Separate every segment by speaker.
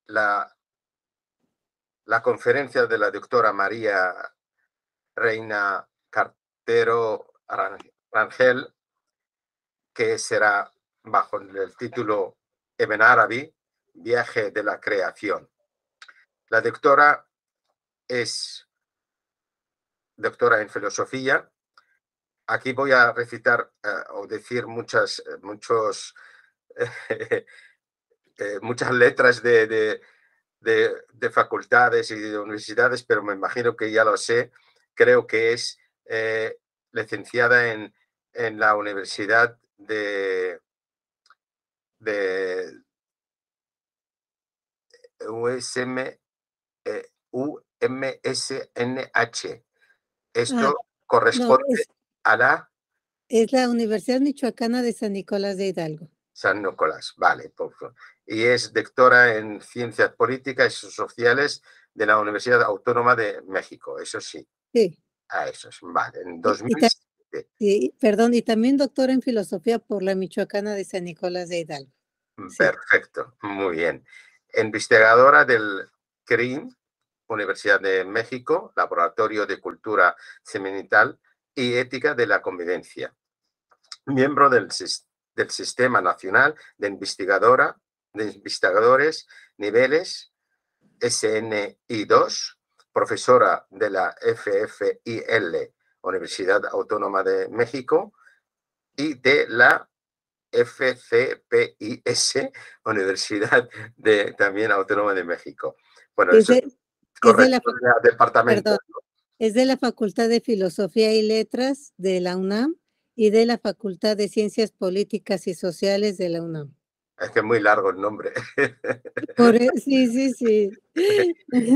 Speaker 1: la, la conferencia de la doctora María Reina Cartero Rangel, que será bajo el título Ibn Arabi, Viaje de la Creación. La doctora es doctora en filosofía. Aquí voy a recitar o decir muchas letras de facultades y de universidades, pero me imagino que ya lo sé. Creo que es licenciada en la Universidad de USM, UMSNH.
Speaker 2: Ah,
Speaker 1: Esto
Speaker 2: no,
Speaker 1: corresponde a la
Speaker 2: es la Universidad Michoacana de San Nicolás de Hidalgo.
Speaker 1: San Nicolás, vale. Y es doctora en Ciencias Políticas y Sociales de la Universidad Autónoma de México, eso sí.
Speaker 2: Sí.
Speaker 1: Eso es, vale, en
Speaker 2: Y,
Speaker 1: 2007.
Speaker 2: perdón, y también doctora en Filosofía por la Michoacana de San Nicolás de Hidalgo. Sí.
Speaker 1: Perfecto, muy bien. Investigadora del CRIM, Universidad de México, Laboratorio de Cultura Seminital y Ética de la Convivencia. Miembro del Sistema Nacional de Investigadores Niveles SNI2, profesora de la FFIL, Universidad Autónoma de México, y de la FCPIS, Universidad también Autónoma de México. Bueno, eso corresponde al departamento.
Speaker 2: Perdón, es de la Facultad de Filosofía y Letras de la UNAM y de la Facultad de Ciencias Políticas y Sociales de la UNAM.
Speaker 1: Es que es muy largo el nombre.
Speaker 2: Sí.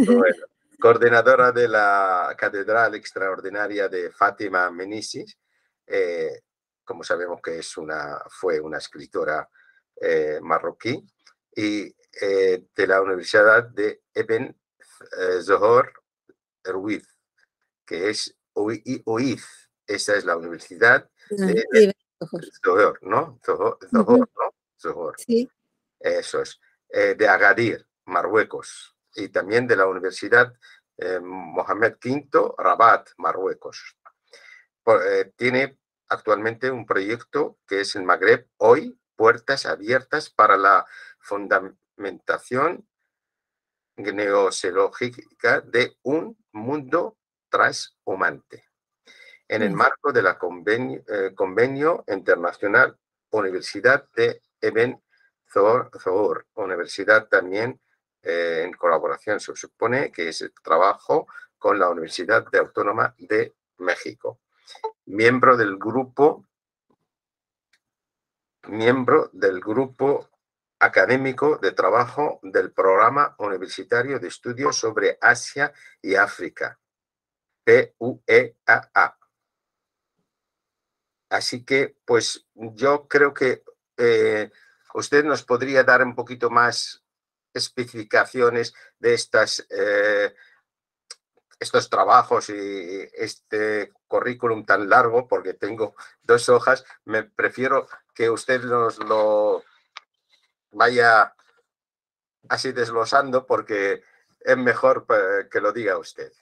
Speaker 1: Bueno, coordinadora de la Catedral Extraordinaria de Fátima Menisis, como sabemos que fue una escritora marroquí, y de la Universidad de Ibn Zohor Ruiz, que es UIF. Esa es la Universidad de Zohor, ¿no? Zohor, ¿no? Zohor.
Speaker 2: Sí.
Speaker 1: Eso es. De Agadir, Marruecos. Y también de la Universidad Mohamed V, Rabat, Marruecos. Tiene actualmente un proyecto que es el Magreb Hoy, puertas abiertas para la fundamentación gneoseológica de un mundo transhumante, en el marco de la Convenio Internacional Universidad de Ibn Zohor, universidad también en colaboración, se supone que es el trabajo con la Universidad Autónoma de México. Miembro del grupo académico de trabajo del Programa Universitario de Estudios sobre Asia y África, PUEAA. Así que, pues, yo creo que usted nos podría dar un poquito más especificaciones de estos trabajos y este currículum tan largo, porque tengo 2 hojas. Me prefiero que usted nos lo vaya así desglosando, porque es mejor que lo diga usted.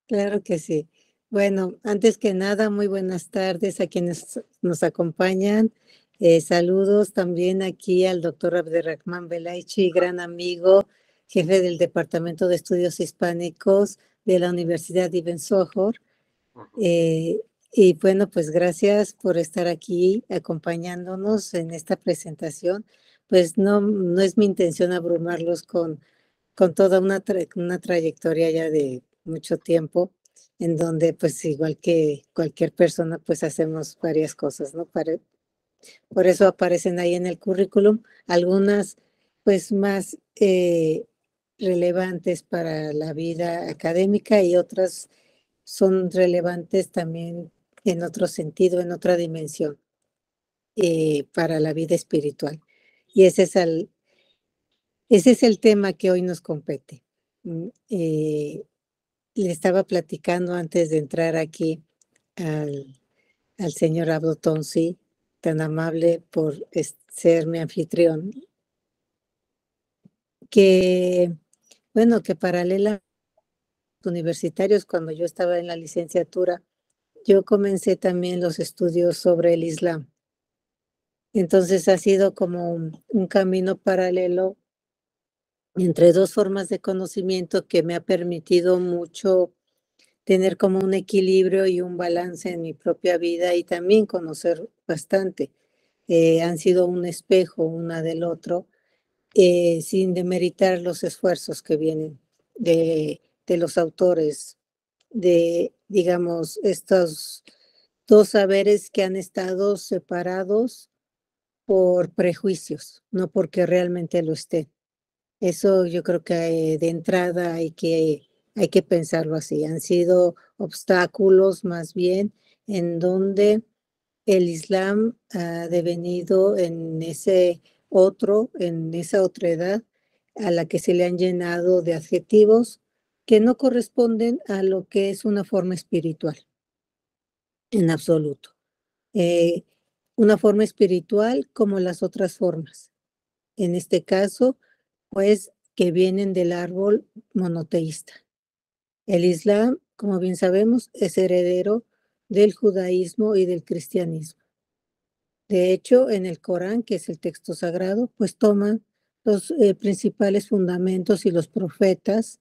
Speaker 2: Claro que sí. Bueno, antes que nada, muy buenas tardes a quienes nos acompañan. Saludos también aquí al doctor Abderrahmán Belaichi, gran amigo, jefe del Departamento de Estudios Hispánicos de la Universidad Ibn Zohor. Y bueno, pues gracias por estar aquí acompañándonos en esta presentación. Pues no es mi intención abrumarlos con toda una trayectoria ya de mucho tiempo, en donde pues igual que cualquier persona pues hacemos varias cosas, ¿no? Por eso aparecen ahí en el currículum algunas pues más relevantes para la vida académica y otras son relevantes también en otro sentido, en otra dimensión, para la vida espiritual. Y ese es el tema que hoy nos compete. Le estaba platicando antes de entrar aquí al señor Abdo Tonsi, tan amable por ser mi anfitrión, que, bueno, que paralela universitarios, cuando yo estaba en la licenciatura, yo comencé también los estudios sobre el Islam. Entonces ha sido como un camino paralelo entre dos formas de conocimiento que me ha permitido mucho tener como un equilibrio y un balance en mi propia vida y también conocer bastante. Han sido un espejo una del otro, sin demeritar los esfuerzos que vienen de los autores, de, digamos, estos dos saberes que han estado separados por prejuicios, no porque realmente lo estén. Eso yo creo que de entrada hay que pensarlo así. Han sido obstáculos más bien en donde el Islam ha devenido en esa otredad a la que se le han llenado de adjetivos que no corresponden a lo que es una forma espiritual, en absoluto. Eh, una forma espiritual como las otras formas. En este caso, pues que vienen del árbol monoteísta. El Islam, como bien sabemos, es heredero del judaísmo y del cristianismo. De hecho, en el Corán, que es el texto sagrado, pues toman los principales fundamentos y los profetas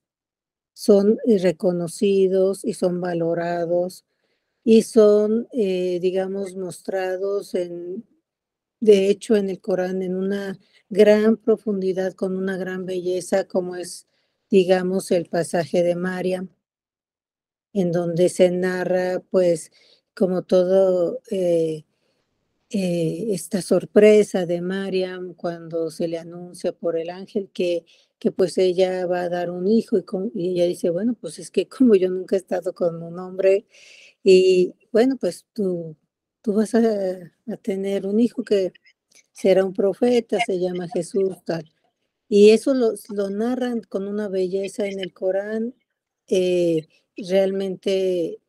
Speaker 2: son reconocidos y son valorados y son, digamos, mostrados de hecho, en el Corán, en una gran profundidad, con una gran belleza, como es, digamos, el pasaje de Mariam, en donde se narra, pues, como todo esta sorpresa de Mariam cuando se le anuncia por el ángel que pues ella va a dar un hijo y ella dice, bueno, pues es que como yo nunca he estado con un hombre y bueno, pues tú vas a tener un hijo que será un profeta, se llama Jesús, tal. Y eso lo narran con una belleza en el Corán, realmente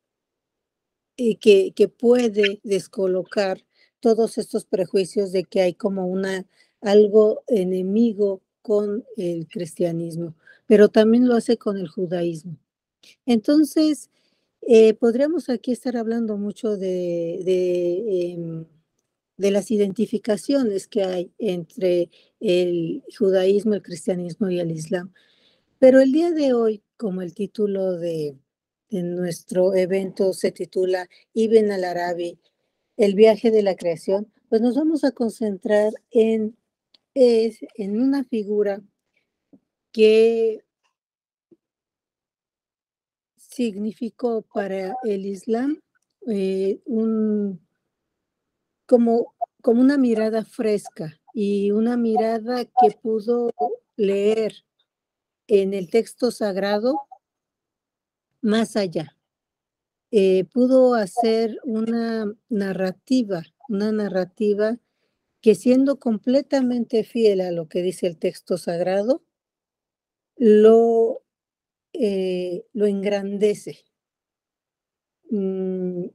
Speaker 2: que puede descolocar todos estos prejuicios de que hay como algo enemigo con el cristianismo, pero también lo hace con el judaísmo. Entonces, podríamos aquí estar hablando mucho de las identificaciones que hay entre el judaísmo, el cristianismo y el islam. Pero el día de hoy, como el título de nuestro evento se titula Ibn al-Arabi, el viaje de la creación, pues nos vamos a concentrar en una figura que significó para el Islam un, como, como una mirada fresca y una mirada que pudo leer en el texto sagrado más allá. Pudo hacer una narrativa que siendo completamente fiel a lo que dice el texto sagrado, lo, lo engrandece mm,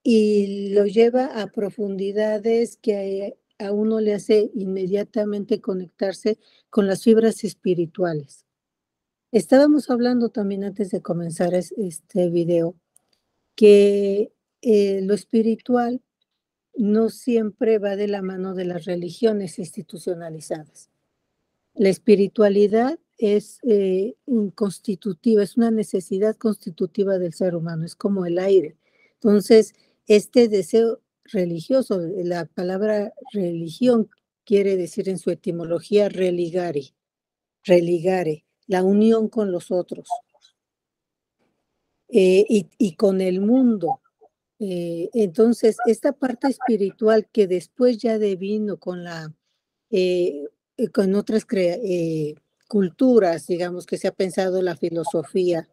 Speaker 2: y lo lleva a profundidades que a uno le hace inmediatamente conectarse con las fibras espirituales. Estábamos hablando también antes de comenzar este video que lo espiritual no siempre va de la mano de las religiones institucionalizadas. La espiritualidad es constitutiva, es una necesidad constitutiva del ser humano, es como el aire. Entonces, este deseo religioso, la palabra religión quiere decir en su etimología religare, la unión con los otros y con el mundo. Entonces, esta parte espiritual que después ya devino eh, con otras culturas, digamos, que se ha pensado la filosofía,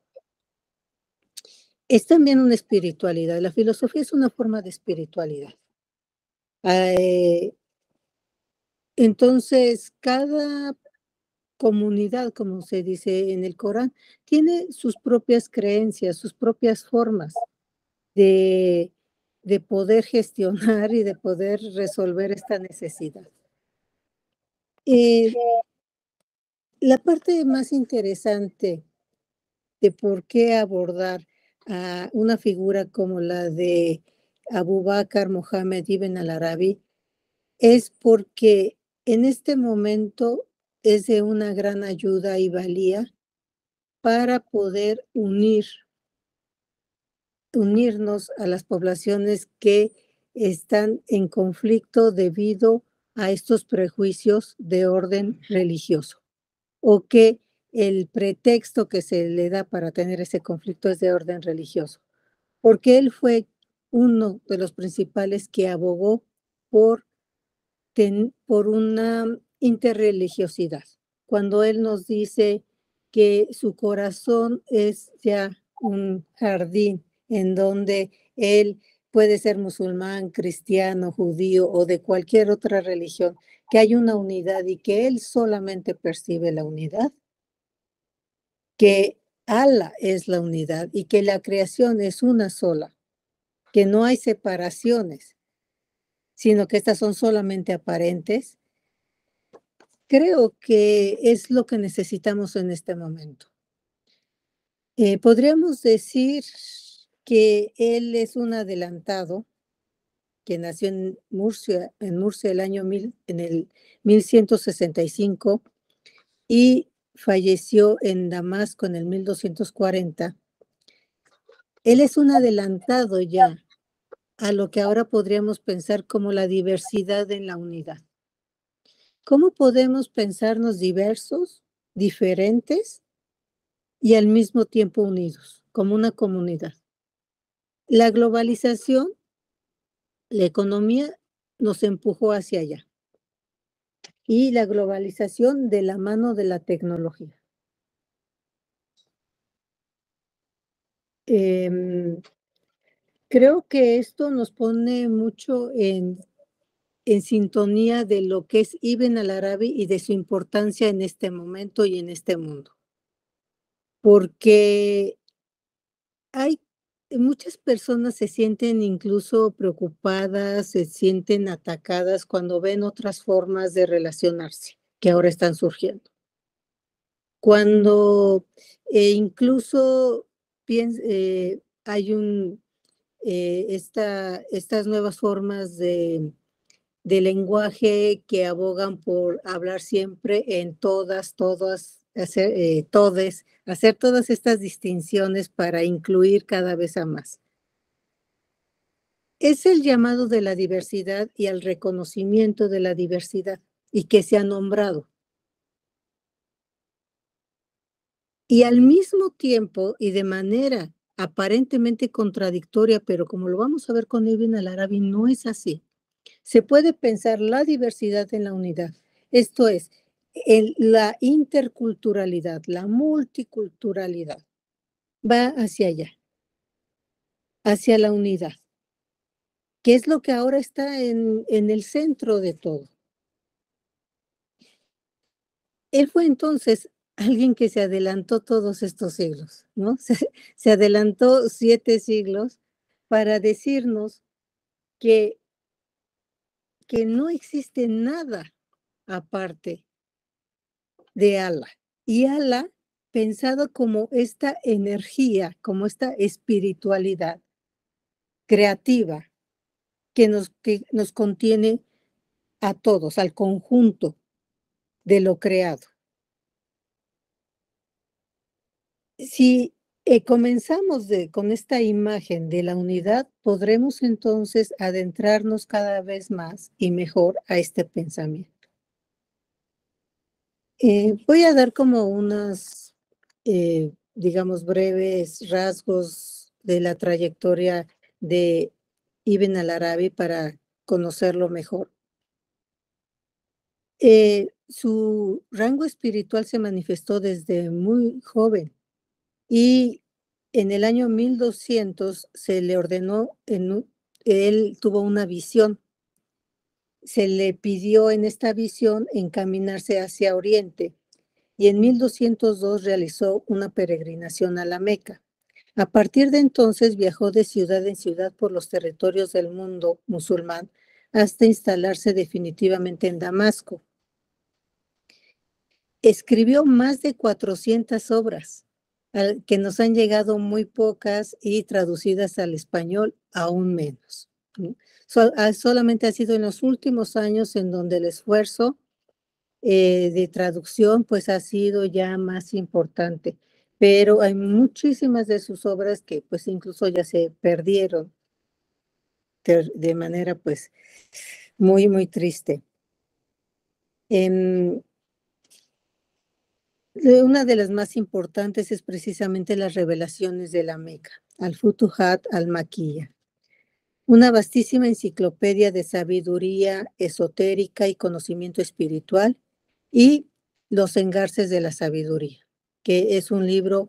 Speaker 2: es también una espiritualidad. La filosofía es una forma de espiritualidad. Eh, entonces, cada comunidad, como se dice en el Corán, tiene sus propias creencias, sus propias formas de, de poder gestionar y de poder resolver esta necesidad. Eh, La parte más interesante de por qué abordar a una figura como la de Abu Bakr Mohammed Ibn al-Arabi es porque en este momento es de una gran ayuda y valía para poder unirnos a las poblaciones que están en conflicto debido a estos prejuicios de orden religioso, o que el pretexto que se le da para tener ese conflicto es de orden religioso, porque él fue uno de los principales que abogó por por una interreligiosidad. Cuando él nos dice que su corazón es ya un jardín en donde él puede ser musulmán, cristiano, judío o de cualquier otra religión, que hay una unidad y que él solamente percibe la unidad, que Allah es la unidad y que la creación es una sola, que no hay separaciones, sino que estas son solamente aparentes. Creo que es lo que necesitamos en este momento. Podríamos decir que él es un adelantado que nació en Murcia el año en el 1165 y falleció en Damasco en el 1240. Él es un adelantado ya a lo que ahora podríamos pensar como la diversidad en la unidad. ¿Cómo podemos pensarnos diversos, diferentes y al mismo tiempo unidos, como una comunidad? La globalización, la economía nos empujó hacia allá y la globalización de la mano de la tecnología. Creo que esto nos pone mucho en sintonía de lo que es Ibn al-Arabi y de su importancia en este momento y en este mundo, porque hay muchas personas se sienten incluso preocupadas, se sienten atacadas cuando ven otras formas de relacionarse que ahora están surgiendo. Cuando incluso hay estas nuevas formas de lenguaje que abogan por hablar siempre en todas, hacer todas estas distinciones para incluir cada vez a más. Es el llamado de la diversidad y al reconocimiento de la diversidad y que se ha nombrado. Y al mismo tiempo y de manera aparentemente contradictoria, pero como lo vamos a ver con Ibn al-Arabi, no es así. Se puede pensar la diversidad en la unidad. Esto es, la interculturalidad, la multiculturalidad, va hacia allá, hacia la unidad, que es lo que ahora está en el centro de todo. Él fue entonces alguien que se adelantó todos estos siglos, ¿no? Se adelantó 7 siglos para decirnos que no existe nada aparte de Allah. Y Allah pensado como esta energía, como esta espiritualidad creativa que nos contiene a todos, al conjunto de lo creado. Si comenzamos con esta imagen de la unidad, podremos entonces adentrarnos cada vez más y mejor a este pensamiento. Voy a dar como unos, digamos, breves rasgos de la trayectoria de Ibn al-Arabi para conocerlo mejor. Su rango espiritual se manifestó desde muy joven y en el año 1200 se le ordenó, él tuvo una visión. Se le pidió en esta visión encaminarse hacia Oriente y en 1202 realizó una peregrinación a la Meca. A partir de entonces viajó de ciudad en ciudad por los territorios del mundo musulmán hasta instalarse definitivamente en Damasco. escribió más de 400 obras, que nos han llegado muy pocas y traducidas al español aún menos, ¿no? Solamente ha sido en los últimos años en donde el esfuerzo de traducción pues ha sido ya más importante, pero hay muchísimas de sus obras que pues incluso ya se perdieron de manera pues muy, muy triste. Una de las más importantes es precisamente las revelaciones de la Meca, Al-Futuhat al-Makiyya, una vastísima enciclopedia de sabiduría esotérica y conocimiento espiritual, y Los engarces de la sabiduría, que es un libro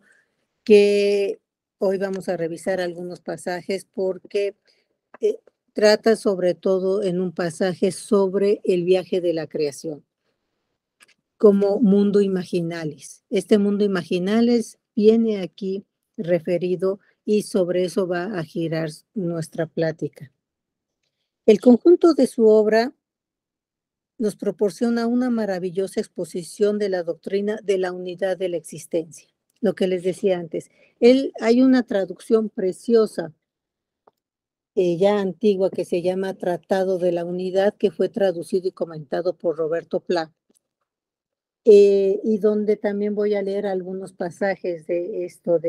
Speaker 2: que hoy vamos a revisar algunos pasajes porque eh, trata sobre todo en un pasaje sobre el viaje de la creación como mundo imaginalis. Este mundo imaginalis viene aquí referido y sobre eso va a girar nuestra plática. El conjunto de su obra nos proporciona una maravillosa exposición de la doctrina de la unidad de la existencia. Lo que les decía antes, hay una traducción preciosa, ya antigua, que se llama Tratado de la Unidad, que fue traducido y comentado por Roberto Pla. Y donde también voy a leer algunos pasajes de esto,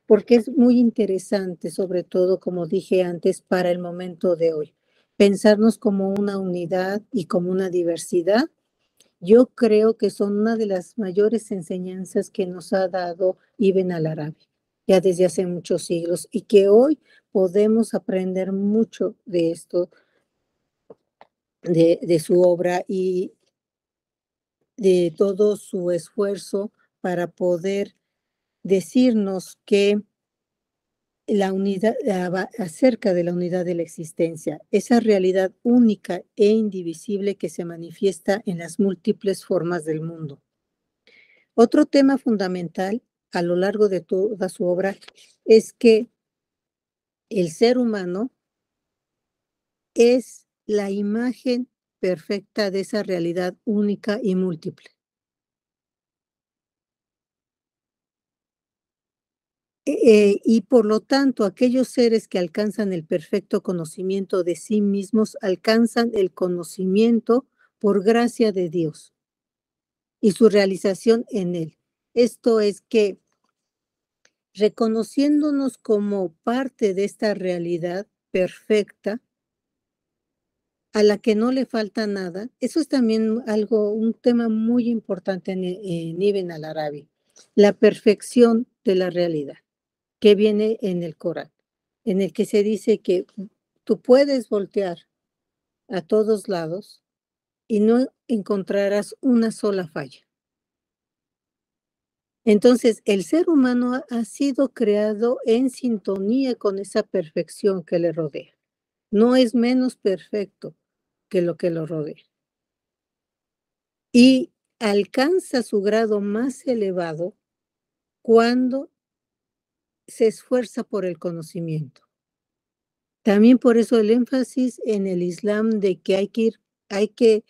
Speaker 2: porque es muy interesante, sobre todo, como dije antes, para el momento de hoy. Pensarnos como una unidad y como una diversidad, yo creo que son una de las mayores enseñanzas que nos ha dado Ibn al-Arabi, ya desde hace muchos siglos, y que hoy podemos aprender mucho de esto, de su obra y de todo su esfuerzo para poder decirnos que la unidad, acerca de la unidad de la existencia, esa realidad única e indivisible que se manifiesta en las múltiples formas del mundo. Otro tema fundamental a lo largo de toda su obra es que el ser humano es la imagen perfecta de esa realidad única y múltiple. Y por lo tanto, aquellos seres que alcanzan el perfecto conocimiento de sí mismos alcanzan el conocimiento por gracia de Dios y su realización en él. Esto es que, reconociéndonos como parte de esta realidad perfecta, a la que no le falta nada, eso es también un tema muy importante en Ibn al-Arabi, la perfección de la realidad, que viene en el Corán, en el que se dice que tú puedes voltear a todos lados y no encontrarás una sola falla. Entonces, el ser humano ha sido creado en sintonía con esa perfección que le rodea. No es menos perfecto que lo que lo rodea. Y alcanza su grado más elevado cuando se esfuerza por el conocimiento. También por eso el énfasis en el Islam de que hay que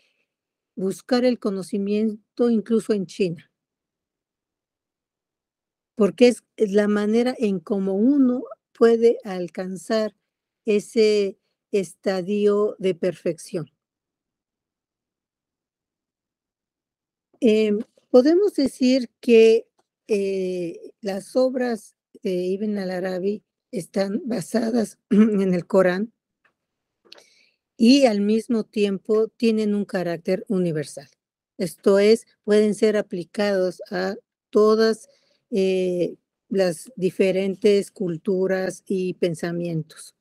Speaker 2: buscar el conocimiento incluso en China, porque es la manera en cómo uno puede alcanzar ese estadio de perfección. Podemos decir que las obras de Ibn al-Arabi están basadas en el Corán y al mismo tiempo tienen un carácter universal. Esto es, pueden ser aplicados a todas las diferentes culturas y pensamientos.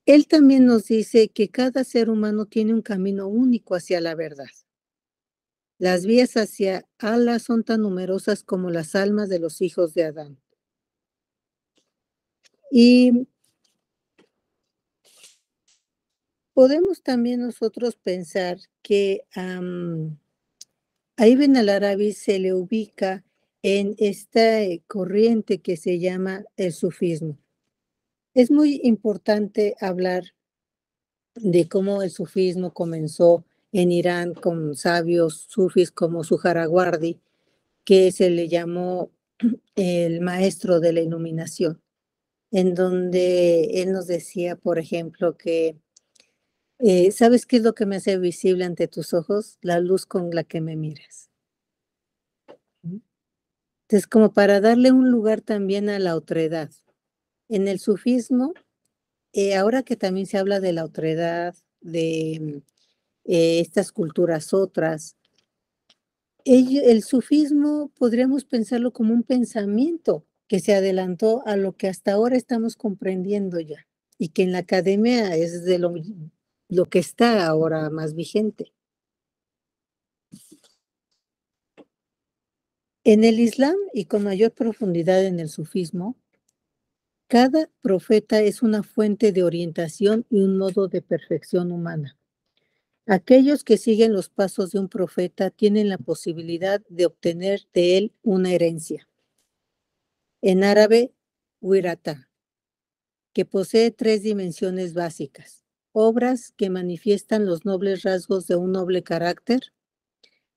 Speaker 2: Él también nos dice que cada ser humano tiene un camino único hacia la verdad. Las vías hacia Allah son tan numerosas como las almas de los hijos de Adán. Y podemos también nosotros pensar que a Ibn al-Arabi se le ubica en esta corriente que se llama el sufismo. Es muy importante hablar de cómo el sufismo comenzó en Irán con sabios sufis como Suharawardi, que se le llamó el maestro de la iluminación, en donde él nos decía, por ejemplo, que ¿sabes qué es lo que me hace visible ante tus ojos? La luz con la que me miras. Entonces, como para darle un lugar también a la otredad. En el sufismo, ahora que también se habla de la otredad, de estas culturas otras, el sufismo podríamos pensarlo como un pensamiento que se adelantó a lo que hasta ahora estamos comprendiendo ya y que en la academia es de lo que está ahora más vigente. En el Islam y con mayor profundidad en el sufismo, cada profeta es una fuente de orientación y un modo de perfección humana. Aquellos que siguen los pasos de un profeta tienen la posibilidad de obtener de él una herencia. En árabe, wirata, que posee 3 dimensiones básicas: obras que manifiestan los nobles rasgos de un noble carácter,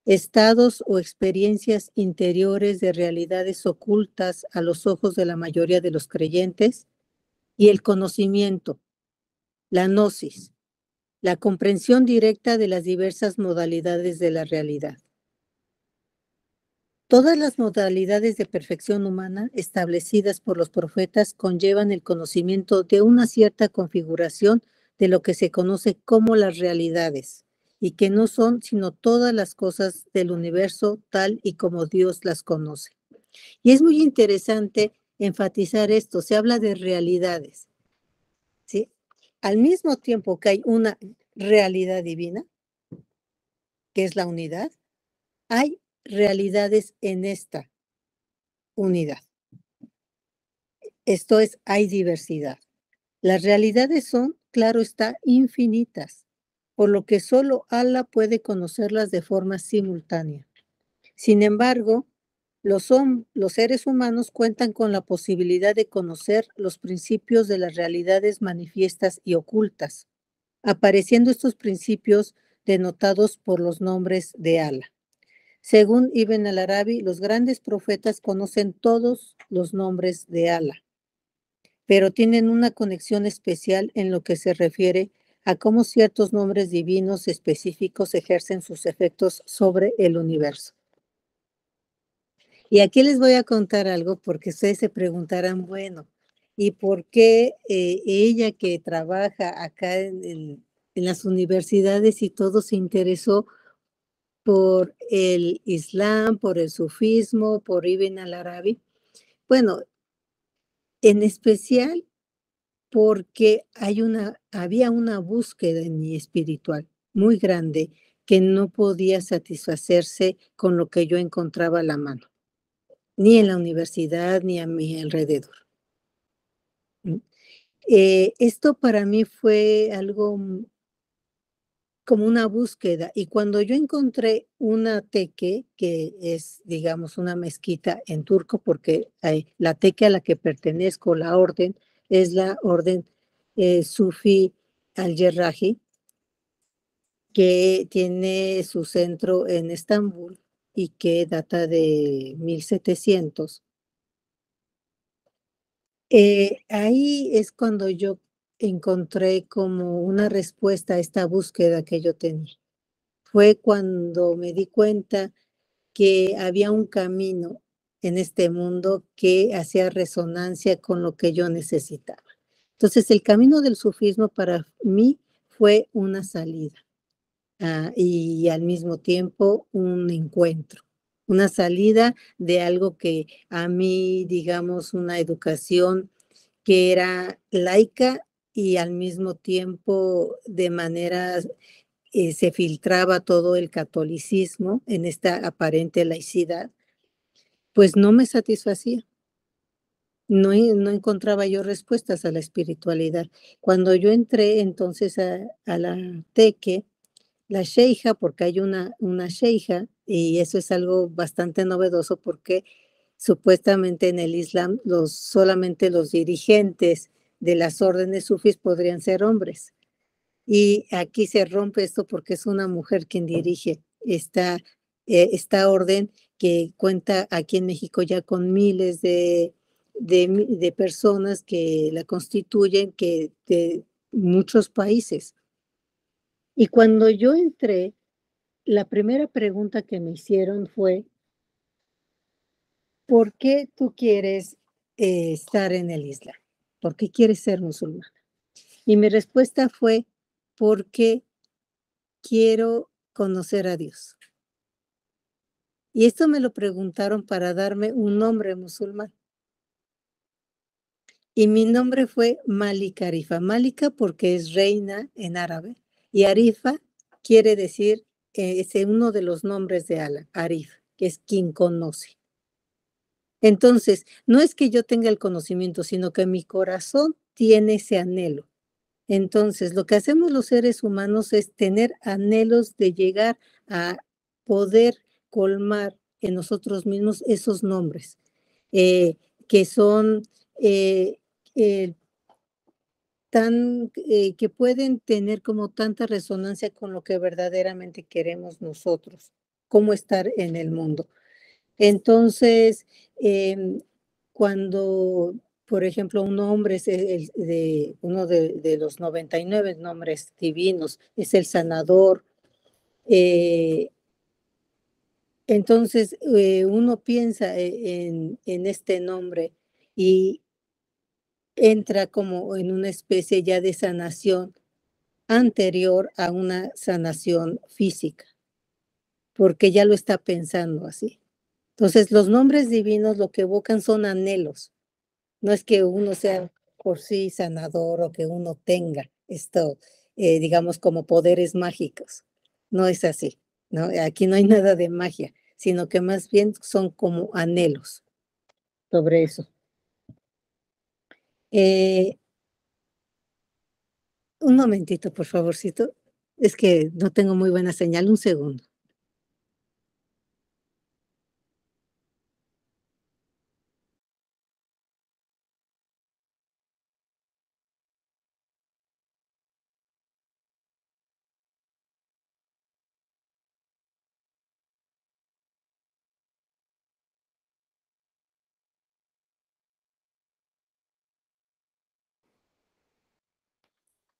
Speaker 2: estados o experiencias interiores de realidades ocultas a los ojos de la mayoría de los creyentes, y el conocimiento, la gnosis, la comprensión directa de las diversas modalidades de la realidad. Todas las modalidades de perfección humana establecidas por los profetas conllevan el conocimiento de una cierta configuración de lo que se conoce como las realidades, y que no son sino todas las cosas del universo tal y como Dios las conoce. Y es muy interesante enfatizar esto, se habla de realidades, ¿sí? Al mismo tiempo que hay una realidad divina, que es la unidad, hay realidades en esta unidad. Esto es, hay diversidad. Las realidades son, claro está, infinitas, por lo que solo Allah puede conocerlas de forma simultánea. Sin embargo, los seres humanos cuentan con la posibilidad de conocer los principios de las realidades manifiestas y ocultas, apareciendo estos principios denotados por los nombres de Allah. Según Ibn al-Arabi, los grandes profetas conocen todos los nombres de Allah, pero tienen una conexión especial en lo que se refiere a cómo ciertos nombres divinos específicos ejercen sus efectos sobre el universo. Y aquí les voy a contar algo porque ustedes se preguntarán, bueno, ¿y por qué ella que trabaja acá en las universidades y todo se interesó por el Islam, por el sufismo, por Ibn al-Arabi? Bueno, en especial porque había una búsqueda en mi espiritual muy grande que no podía satisfacerse con lo que yo encontraba a la mano, ni en la universidad, ni a mi alrededor. Esto para mí fue algo como una búsqueda, y cuando yo encontré una teque, que es, digamos, una mezquita en turco, porque la teque a la que pertenezco, la orden, es la orden Sufi al-Yerrahi, que tiene su centro en Estambul y que data de 1700. Ahí es cuando yo encontré como una respuesta a esta búsqueda que yo tenía. Fue cuando me di cuenta que había un camino en este mundo que hacía resonancia con lo que yo necesitaba. Entonces, el camino del sufismo para mí fue una salida, y al mismo tiempo un encuentro, una salida de algo que a mí, digamos, una educación que era laica y al mismo tiempo de manera se filtraba todo el catolicismo en esta aparente laicidad, pues no me satisfacía. No encontraba yo respuestas a la espiritualidad. Cuando yo entré entonces a la teque, la sheija, porque hay una sheija, y eso es algo bastante novedoso porque supuestamente en el Islam solamente los dirigentes de las órdenes sufís podrían ser hombres. Y aquí se rompe esto porque es una mujer quien dirige esta orden que cuenta aquí en México ya con miles de personas que la constituyen, que de muchos países. Y cuando yo entré, la primera pregunta que me hicieron fue, ¿por qué tú quieres estar en el Islam? ¿Por qué quieres ser musulmán? Y mi respuesta fue, porque quiero conocer a Dios. Y esto me lo preguntaron para darme un nombre musulmán. Y mi nombre fue Malika Arifa. Malika porque es reina en árabe. Y Arifa quiere decir, es uno de los nombres de Allah, Arif, que es quien conoce. Entonces, no es que yo tenga el conocimiento, sino que mi corazón tiene ese anhelo. Entonces, lo que hacemos los seres humanos es tener anhelos de llegar a poder colmar en nosotros mismos esos nombres, eh, que son eh, eh, que pueden tener como tanta resonancia con lo que verdaderamente queremos nosotros, cómo estar en el mundo. Entonces, cuando, por ejemplo, un nombre es uno de los 99 nombres divinos, es el sanador. Entonces, uno piensa en este nombre y entra como en una especie ya de sanación anterior a una sanación física, porque ya lo está pensando así. Entonces, los nombres divinos lo que evocan son anhelos. No es que uno sea por sí sanador o que uno tenga esto, digamos, como poderes mágicos. No es así, ¿no? Aquí no hay nada de magia, sino que más bien son como anhelos sobre eso. Un momentito, por favorcito. Es que no tengo muy buena señal. Un segundo.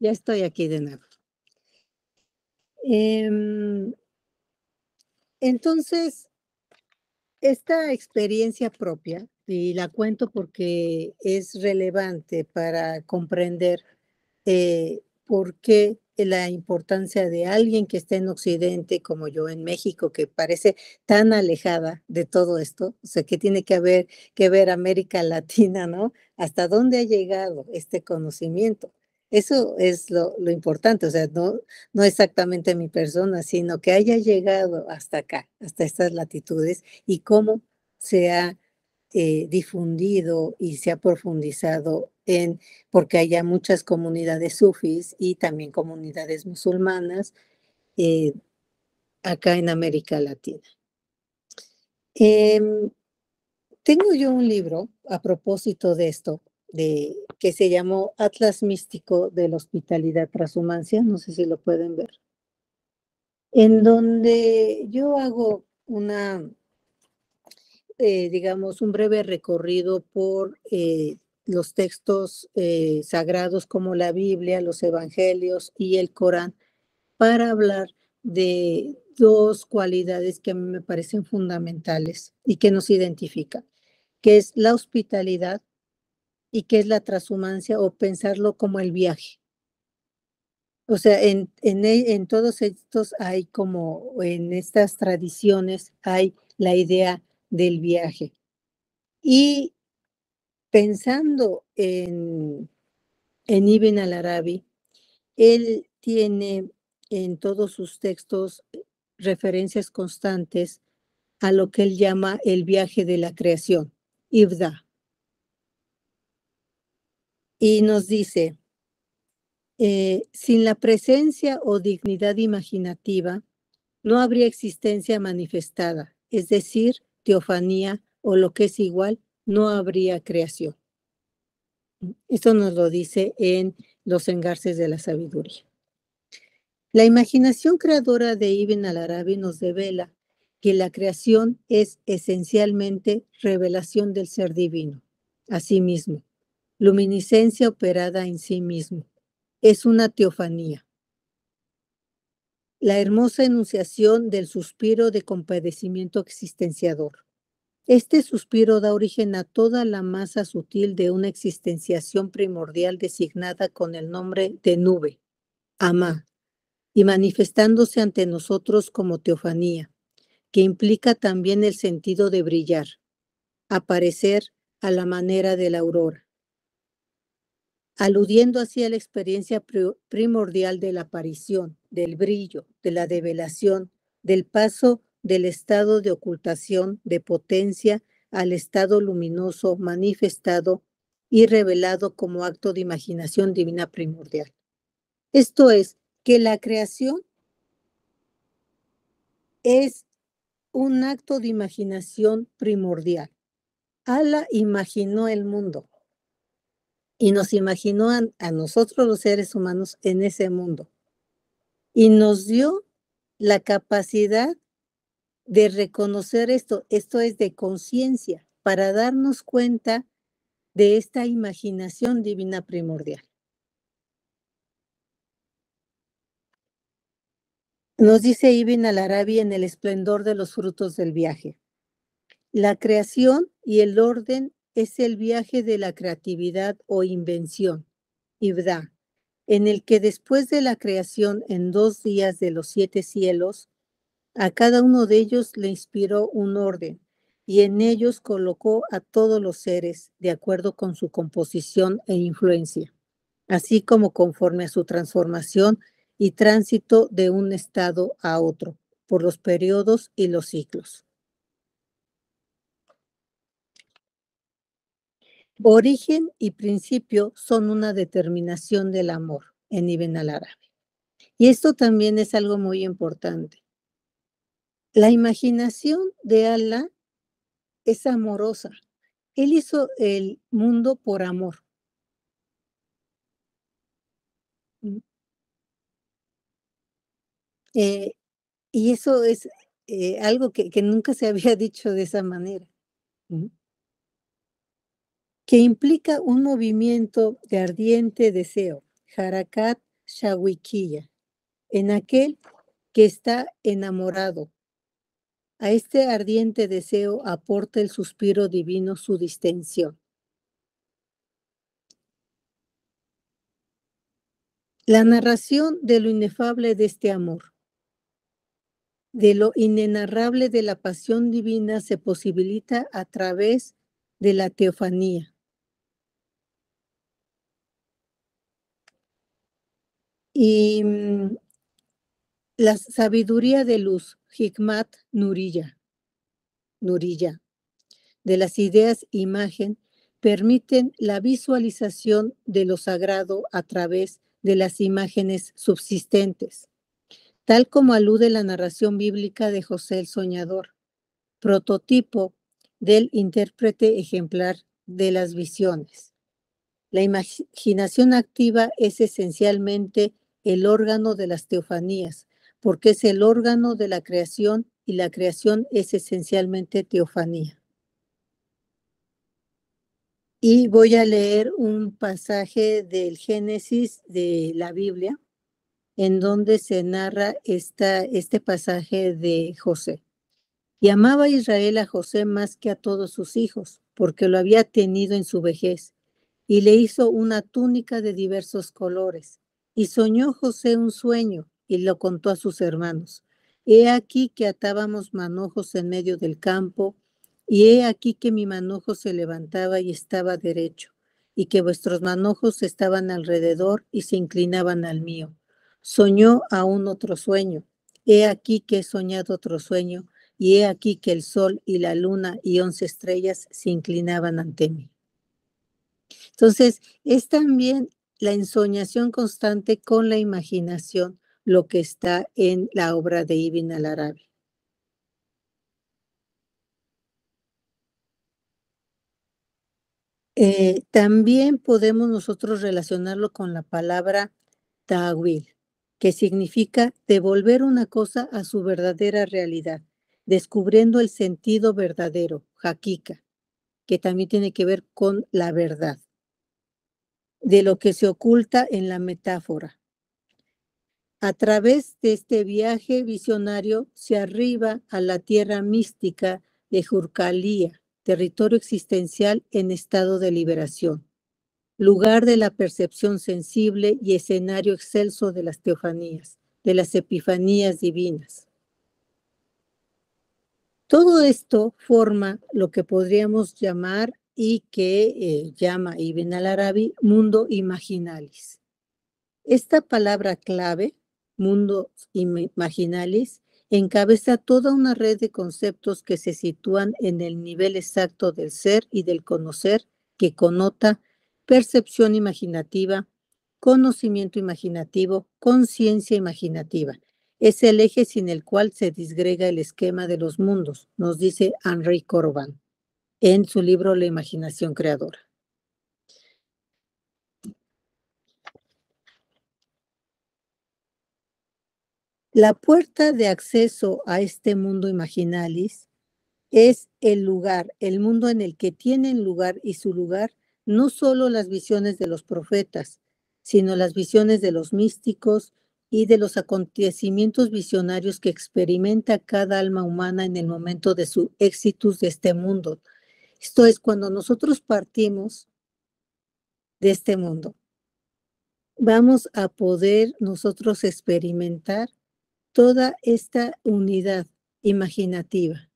Speaker 2: Ya estoy aquí de nuevo. Entonces, esta experiencia propia, y la cuento porque es relevante para comprender por qué la importancia de alguien que está en Occidente, como yo en México, que parece tan alejada de todo esto, o sea, que tiene que ver América Latina, ¿no? ¿Hasta dónde ha llegado este conocimiento? Eso es lo importante, o sea, no exactamente mi persona, sino que haya llegado hasta acá, hasta estas latitudes, y cómo se ha difundido y se ha profundizado porque haya muchas comunidades sufís y también comunidades musulmanas eh, acá en América Latina. Tengo yo un libro a propósito de esto, que se llamó Atlas Místico de la Hospitalidad Transhumancia, no sé si lo pueden ver, en donde yo hago digamos, un breve recorrido por los textos sagrados como la Biblia, los Evangelios y el Corán para hablar de dos cualidades que a mí me parecen fundamentales y que nos identifican, que es la hospitalidad y que es la transhumancia o pensarlo como el viaje. O sea, en todos estos hay como, en estas tradiciones hay la idea del viaje. Y pensando en Ibn al-Arabi, él tiene en todos sus textos referencias constantes a lo que él llama el viaje de la creación, Ibda. Y nos dice, sin la presencia o dignidad imaginativa, no habría existencia manifestada, es decir, teofanía o lo que es igual, no habría creación. Esto nos lo dice en Los engarces de la sabiduría. La imaginación creadora de Ibn al-Arabi nos devela que la creación es esencialmente revelación del ser divino, a sí mismo, luminiscencia operada en sí mismo. Es una teofanía. La hermosa enunciación del suspiro de compadecimiento existenciador. Este suspiro da origen a toda la masa sutil de una existenciación primordial designada con el nombre de nube, Amá, y manifestándose ante nosotros como teofanía, que implica también el sentido de brillar, aparecer a la manera de la aurora, aludiendo así a la experiencia primordial de la aparición, del brillo, de la develación, del paso del estado de ocultación, de potencia, al estado luminoso manifestado y revelado como acto de imaginación divina primordial. Esto es, que la creación es un acto de imaginación primordial. Allah imaginó el mundo y nos imaginó a nosotros los seres humanos en ese mundo y nos dio la capacidad de reconocer esto. Esto es de conciencia para darnos cuenta de esta imaginación divina primordial. Nos dice Ibn al-Arabi en El esplendor de los frutos del viaje. La creación y el orden es el viaje de la creatividad o invención, Ibda, en el que después de la creación en 2 días de los 7 cielos, a cada uno de ellos le inspiró un orden y en ellos colocó a todos los seres de acuerdo con su composición e influencia, así como conforme a su transformación y tránsito de un estado a otro, por los periodos y los ciclos. Origen y principio son una determinación del amor en Ibn al-Arabi. Y esto también es algo muy importante. La imaginación de Allah es amorosa. Él hizo el mundo por amor. Eh, y eso es algo que nunca se había dicho de esa manera, que implica un movimiento de ardiente deseo, harakat shawikiya, en aquel que está enamorado. A este ardiente deseo aporta el suspiro divino su distensión. La narración de lo inefable de este amor, de lo inenarrable de la pasión divina se posibilita a través de la teofanía. Y la sabiduría de luz, Hikmat Nuriya, de las ideas imagen, permiten la visualización de lo sagrado a través de las imágenes subsistentes, tal como alude la narración bíblica de José el Soñador, prototipo del intérprete ejemplar de las visiones. La imaginación activa es esencialmente el órgano de las teofanías, porque es el órgano de la creación y la creación es esencialmente teofanía. Y voy a leer un pasaje del Génesis de la Biblia, en donde se narra este pasaje de José. Y amaba Israel a José más que a todos sus hijos, porque lo había tenido en su vejez, y le hizo una túnica de diversos colores. Y soñó José un sueño, y lo contó a sus hermanos. He aquí que atábamos manojos en medio del campo, y he aquí que mi manojo se levantaba y estaba derecho, y que vuestros manojos estaban alrededor y se inclinaban al mío. Soñó aún otro sueño. He aquí que he soñado otro sueño, y he aquí que el sol y la luna y 11 estrellas se inclinaban ante mí. Entonces, es también la ensoñación constante con la imaginación lo que está en la obra de Ibn al-Arabi. También podemos nosotros relacionarlo con la palabra ta'wil. que significa devolver una cosa a su verdadera realidad, descubriendo el sentido verdadero, hakika, que también tiene que ver con la verdad, de lo que se oculta en la metáfora. A través de este viaje visionario se arriba a la tierra mística de Jurkalía, territorio existencial en estado de liberación, lugar de la percepción sensible y escenario excelso de las teofanías, de las epifanías divinas. Todo esto forma lo que podríamos llamar y que llama Ibn al-Arabi mundo imaginalis. Esta palabra clave, mundo imaginalis, encabeza toda una red de conceptos que se sitúan en el nivel exacto del ser y del conocer, que connota percepción imaginativa, conocimiento imaginativo, conciencia imaginativa. Es el eje sin el cual se disgrega el esquema de los mundos, nos dice Henri Corbin en su libro La imaginación creadora. La puerta de acceso a este mundo imaginalis es el lugar, el mundo en el que tienen lugar y su lugar no solo las visiones de los profetas, sino las visiones de los místicos y de los acontecimientos visionarios que experimenta cada alma humana en el momento de su éxitus de este mundo. Esto es cuando nosotros partimos de este mundo. Vamos a poder nosotros experimentar toda esta unidad imaginativa.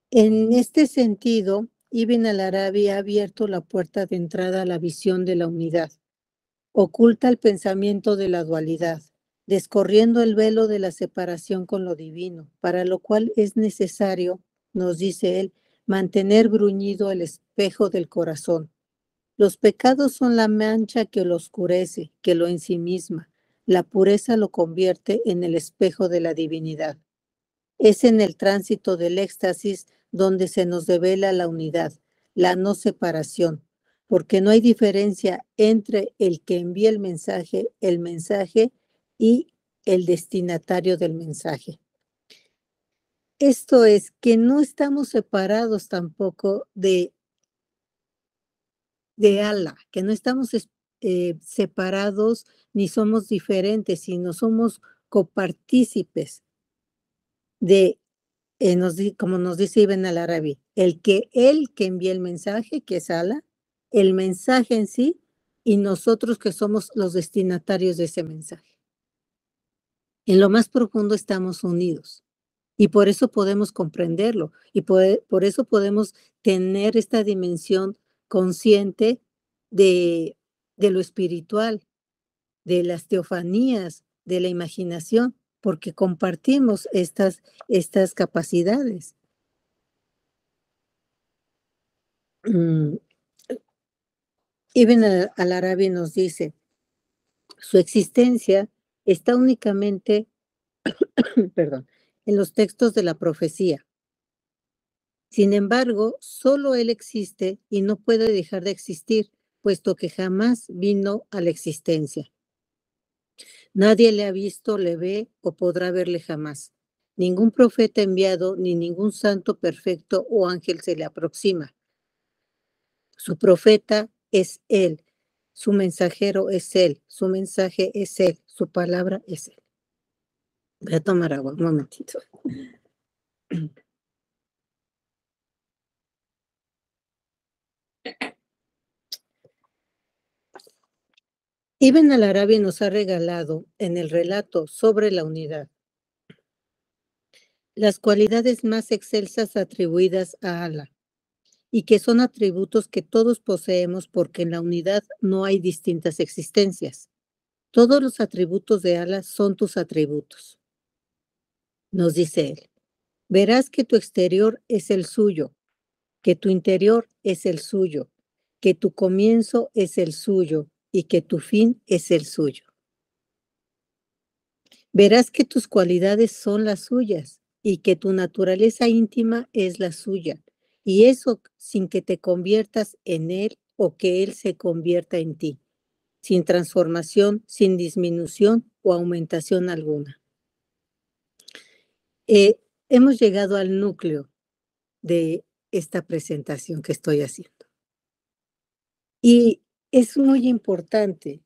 Speaker 2: En este sentido, Ibn al-Arabi ha abierto la puerta de entrada a la visión de la unidad, oculta el pensamiento de la dualidad, descorriendo el velo de la separación con lo divino, para lo cual es necesario, nos dice él, mantener bruñido el espejo del corazón. Los pecados son la mancha que lo oscurece, que lo ensimisma. La pureza lo convierte en el espejo de la divinidad. Es en el tránsito del éxtasis donde se nos devela la unidad, la no separación, porque no hay diferencia entre el que envía el mensaje y el destinatario del mensaje. Esto es que no estamos separados tampoco de Allah, que no estamos separados ni somos diferentes, sino somos copartícipes de, como nos dice Ibn al-Arabi, él que envía el mensaje, que es Allah, el mensaje en sí, y nosotros que somos los destinatarios de ese mensaje. En lo más profundo estamos unidos. Y por eso podemos comprenderlo, y por eso podemos tener esta dimensión consciente de lo espiritual, de las teofanías, de la imaginación, porque compartimos estas capacidades. Ibn al-Arabi nos dice, su existencia está únicamente, perdón, en los textos de la profecía. Sin embargo, solo él existe y no puede dejar de existir, puesto que jamás vino a la existencia. Nadie le ha visto, le ve o podrá verle jamás. Ningún profeta enviado ni ningún santo perfecto o ángel se le aproxima. Su profeta es él, su mensajero es él, su mensaje es él, su palabra es él. Voy a tomar agua, un momentito. Ibn al-Arabi nos ha regalado en el relato sobre la unidad las cualidades más excelsas atribuidas a Allah y que son atributos que todos poseemos porque en la unidad no hay distintas existencias. Todos los atributos de Allah son tus atributos. Nos dice él, verás que tu exterior es el suyo, que tu interior es el suyo, que tu comienzo es el suyo y que tu fin es el suyo. Verás que tus cualidades son las suyas y que tu naturaleza íntima es la suya y eso sin que te conviertas en Él o que Él se convierta en ti, sin transformación, sin disminución o aumentación alguna. Hemos llegado al núcleo de esta presentación que estoy haciendo. Y es muy importante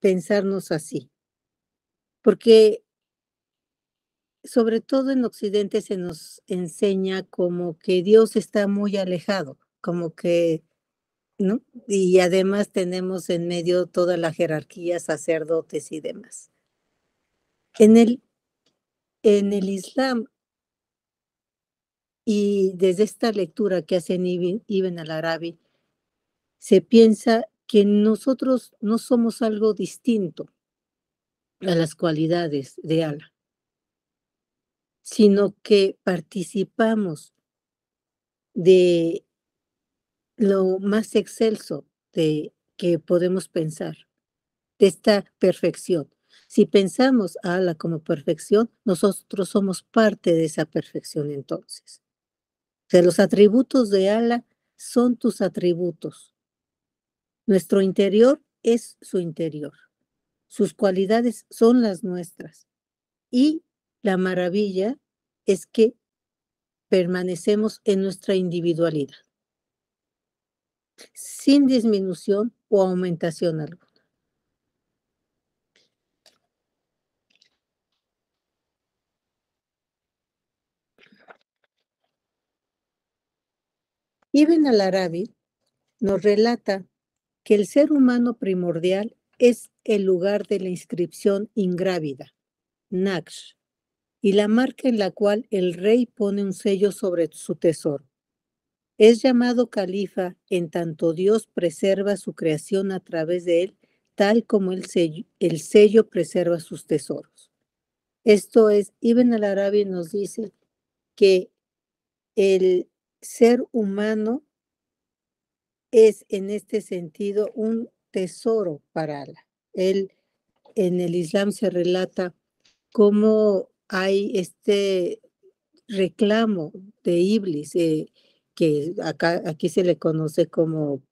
Speaker 2: pensarnos así, porque sobre todo en Occidente se nos enseña como que Dios está muy alejado, como que, ¿no? Y además tenemos en medio toda la jerarquía, sacerdotes y demás. En el Islam, y desde esta lectura que hacen Ibn al-Arabi, se piensa que nosotros no somos algo distinto a las cualidades de Allah, sino que participamos de lo más excelso de que podemos pensar, de esta perfección. Si pensamos a Allah como perfección, nosotros somos parte de esa perfección entonces. O sea, los atributos de Allah son tus atributos. Nuestro interior es su interior. Sus cualidades son las nuestras. Y la maravilla es que permanecemos en nuestra individualidad, sin disminución o aumentación alguna. Ibn al-Arabi nos relata que el ser humano primordial es el lugar de la inscripción ingrávida, Naqsh, y la marca en la cual el rey pone un sello sobre su tesoro. Es llamado califa en tanto Dios preserva su creación a través de él, tal como el sello preserva sus tesoros. Esto es, Ibn al-Arabi nos dice que el ser humano es en este sentido un tesoro para Allah. En el Islam se relata cómo hay este reclamo de Iblis, que aquí se le conoce como,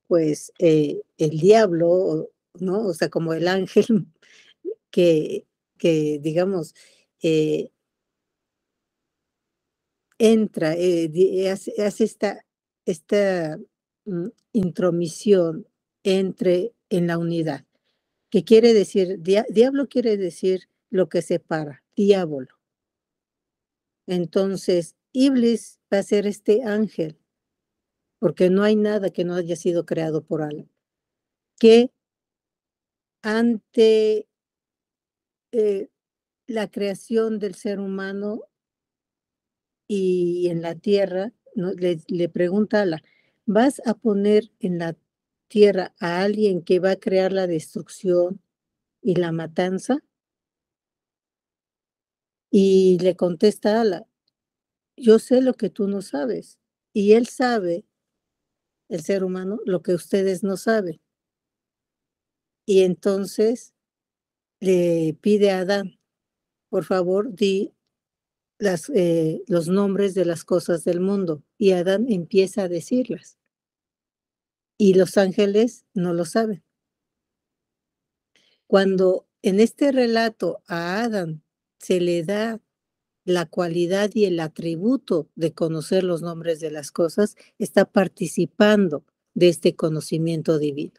Speaker 2: pues, el diablo, ¿no? O sea, como el ángel que, digamos, eh, entra, hace esta intromisión en la unidad. ¿Qué quiere decir? Diablo quiere decir lo que separa, diablo. Entonces, Iblis va a ser este ángel, porque no hay nada que no haya sido creado por Allah, que ante la creación del ser humano y en la tierra, ¿no? Le pregunta a Allah, ¿vas a poner en la tierra a alguien que va a crear la destrucción y la matanza? Y le contesta a Allah, yo sé lo que tú no sabes. Y él sabe, el ser humano, lo que ustedes no saben. Y entonces le pide a Adán, por favor, di los nombres de las cosas del mundo. Y Adán empieza a decirlas. Y los ángeles no lo saben. Cuando en este relato a Adán se le da la cualidad y el atributo de conocer los nombres de las cosas, está participando de este conocimiento divino,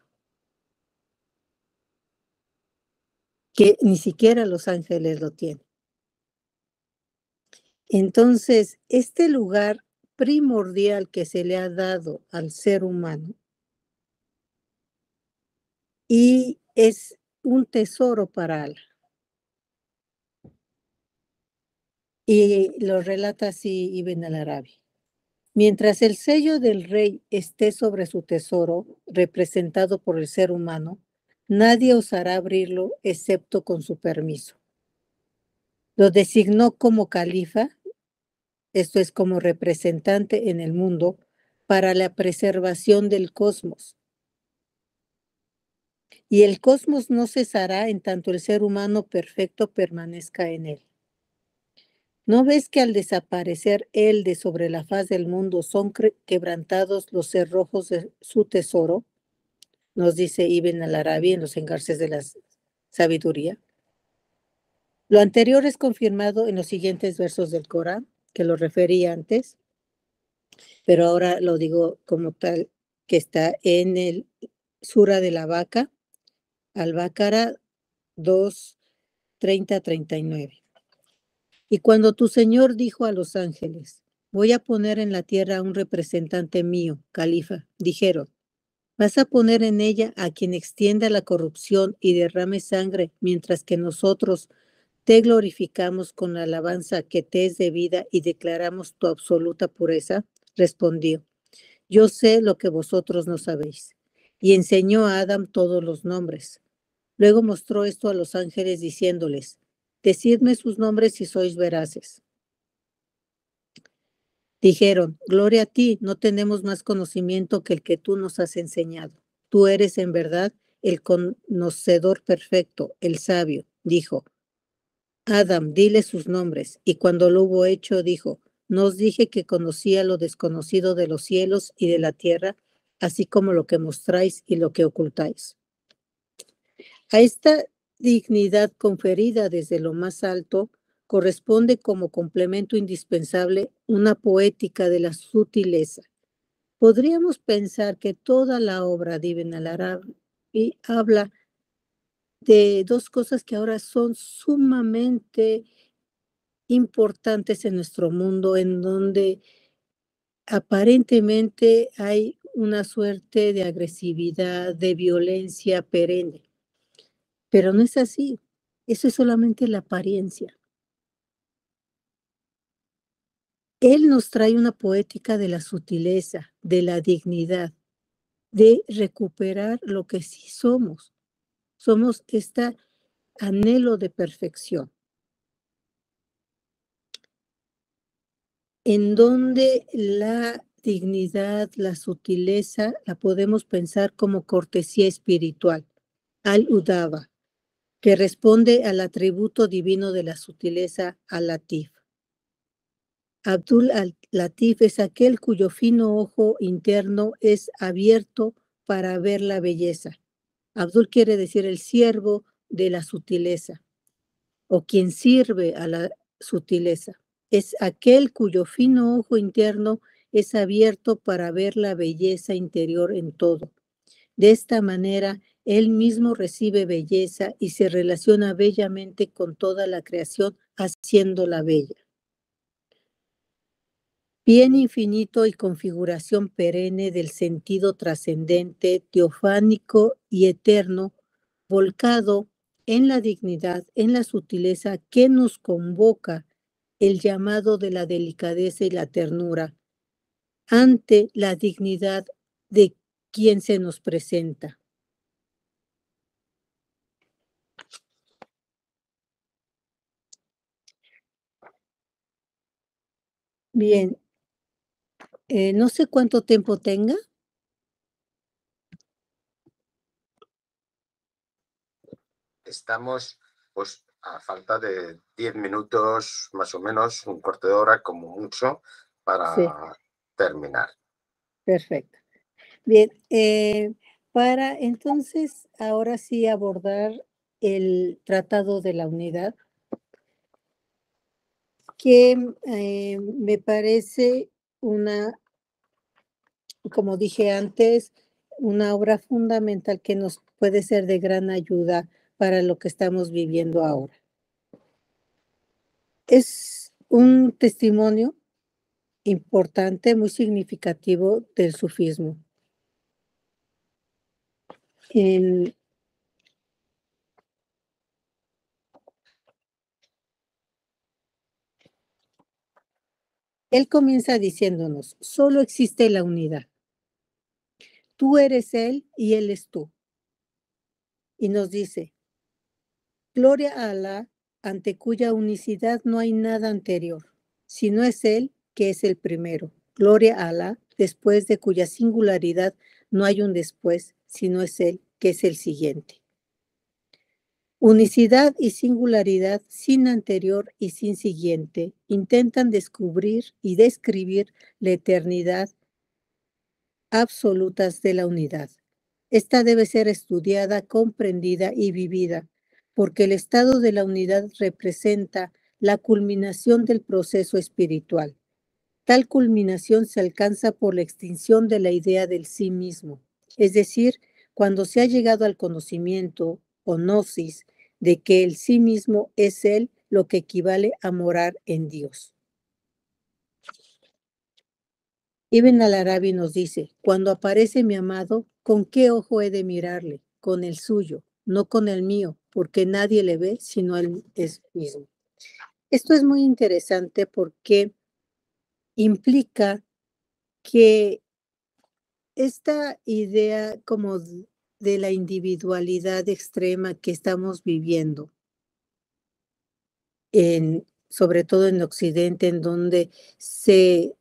Speaker 2: que ni siquiera los ángeles lo tienen. Entonces, este lugar primordial que se le ha dado al ser humano y es un tesoro para Allah. Y lo relata así Ibn al-Arabi. Mientras el sello del rey esté sobre su tesoro, representado por el ser humano, nadie osará abrirlo excepto con su permiso. Lo designó como califa, esto es como representante en el mundo, para la preservación del cosmos. Y el cosmos no cesará en tanto el ser humano perfecto permanezca en él. ¿No ves que al desaparecer él de sobre la faz del mundo son quebrantados los cerrojos de su tesoro? Nos dice Ibn al-Arabi en los engarces de la sabiduría. Lo anterior es confirmado en los siguientes versos del Corán, que lo referí antes, pero ahora lo digo como tal, que está en el Sura de la Vaca, Al-Baqara 2, 30-39. Y cuando tu Señor dijo a los ángeles, voy a poner en la tierra a un representante mío, califa, dijeron, ¿vas a poner en ella a quien extienda la corrupción y derrame sangre, mientras que nosotros te glorificamos con la alabanza que te es debida y declaramos tu absoluta pureza? Respondió, yo sé lo que vosotros no sabéis. Y enseñó a Adán todos los nombres. Luego mostró esto a los ángeles diciéndoles, decidme sus nombres si sois veraces. Dijeron, gloria a ti, no tenemos más conocimiento que el que tú nos has enseñado. Tú eres en verdad el conocedor perfecto, el sabio. Dijo, Adam, dile sus nombres. Y cuando lo hubo hecho, dijo, no os dije que conocía lo desconocido de los cielos y de la tierra, así como lo que mostráis y lo que ocultáis. A esta dignidad conferida desde lo más alto corresponde como complemento indispensable una poética de la sutileza. Podríamos pensar que toda la obra de Ibn al-Arabi habla de dos cosas que ahora son sumamente importantes en nuestro mundo, en donde aparentemente hay una suerte de agresividad, de violencia perenne. Pero no es así. Eso es solamente la apariencia. Él nos trae una poética de la sutileza, de la dignidad, de recuperar lo que sí somos. Somos este anhelo de perfección, en donde la dignidad, la sutileza, la podemos pensar como cortesía espiritual, al-Udaba, que responde al atributo divino de la sutileza, al-Latif. Abdul al-Latif es aquel cuyo fino ojo interno es abierto para ver la belleza. Abdul quiere decir el siervo de la sutileza o quien sirve a la sutileza. Es aquel cuyo fino ojo interno es abierto para ver la belleza interior en todo. De esta manera, él mismo recibe belleza y se relaciona bellamente con toda la creación, haciéndola bella. Bien infinito y configuración perenne del sentido trascendente, teofánico y eterno, volcado en la dignidad, en la sutileza que nos convoca el llamado de la delicadeza y la ternura ante la dignidad de quien se nos presenta. Bien, no sé cuánto tiempo tenga.
Speaker 1: Estamos, pues, a falta de 10 minutos, más o menos, un cuarto de hora como mucho, para
Speaker 2: Sí,
Speaker 1: terminar.
Speaker 2: perfecto. Bien, para entonces ahora sí abordar el Tratado de la Unidad, que me parece una, como dije antes, una obra fundamental que nos puede ser de gran ayuda para lo que estamos viviendo ahora. Es un testimonio importante, muy significativo del sufismo. Él comienza diciéndonos, solo existe la unidad. Tú eres Él y Él es tú. Y nos dice, gloria a Alá, ante cuya unicidad no hay nada anterior, si no es Él, que es el primero. Gloria a Alá, después de cuya singularidad no hay un después, si no es Él, que es el siguiente. Unicidad y singularidad sin anterior y sin siguiente intentan descubrir y describir la eternidad absolutas de la unidad. Esta debe ser estudiada, comprendida y vivida, porque el estado de la unidad representa la culminación del proceso espiritual. Tal culminación se alcanza por la extinción de la idea del sí mismo, es decir, cuando se ha llegado al conocimiento o gnosis de que el sí mismo es él, lo que equivale a morar en Dios. Ibn al-Arabi nos dice, cuando aparece mi amado, ¿con qué ojo he de mirarle? Con el suyo, no con el mío, porque nadie le ve sino él es mismo. Esto es muy interesante porque implica que esta idea como de la individualidad extrema que estamos viviendo, sobre todo en Occidente, en donde se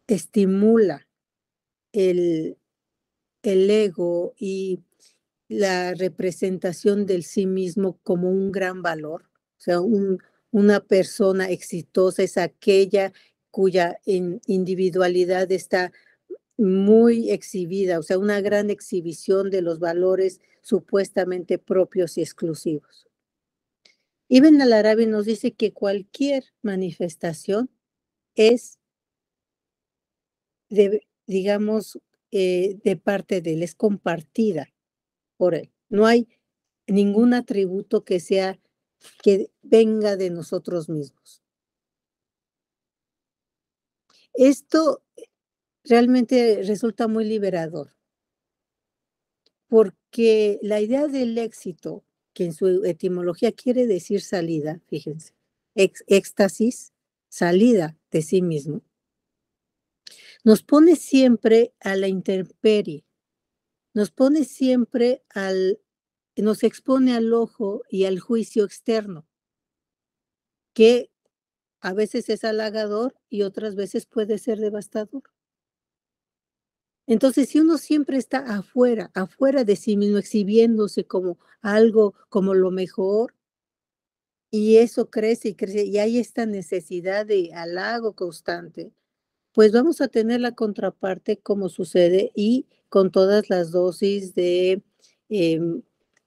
Speaker 2: estimula el ego y la representación del sí mismo como un gran valor. O sea, una persona exitosa es aquella cuya individualidad está muy exhibida, o sea, una gran exhibición de los valores supuestamente propios y exclusivos. Ibn al-Arabi nos dice que cualquier manifestación es, digamos, de parte de él, es compartida por él. No hay ningún atributo que venga de nosotros mismos. Esto realmente resulta muy liberador, porque la idea del éxito, que en su etimología quiere decir salida, fíjense, éxtasis, salida de sí mismo, nos pone siempre a la intemperie, nos pone siempre nos expone al ojo y al juicio externo, que a veces es halagador y otras veces puede ser devastador. Entonces, si uno siempre está afuera de sí mismo, exhibiéndose como algo, como lo mejor, y eso crece y crece, y hay esta necesidad de halago constante, pues vamos a tener la contraparte como sucede y con todas las dosis de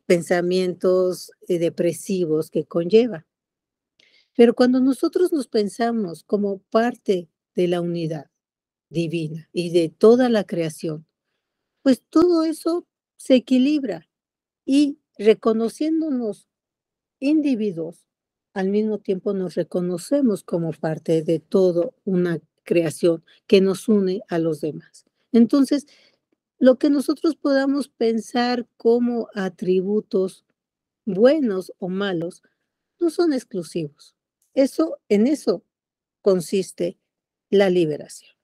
Speaker 2: pensamientos depresivos que conlleva. Pero cuando nosotros nos pensamos como parte de la unidad divina y de toda la creación, pues todo eso se equilibra y reconociéndonos individuos, al mismo tiempo nos reconocemos como parte de toda una creación que nos une a los demás. Entonces, lo que nosotros podamos pensar como atributos buenos o malos no son exclusivos. En eso consiste la liberación.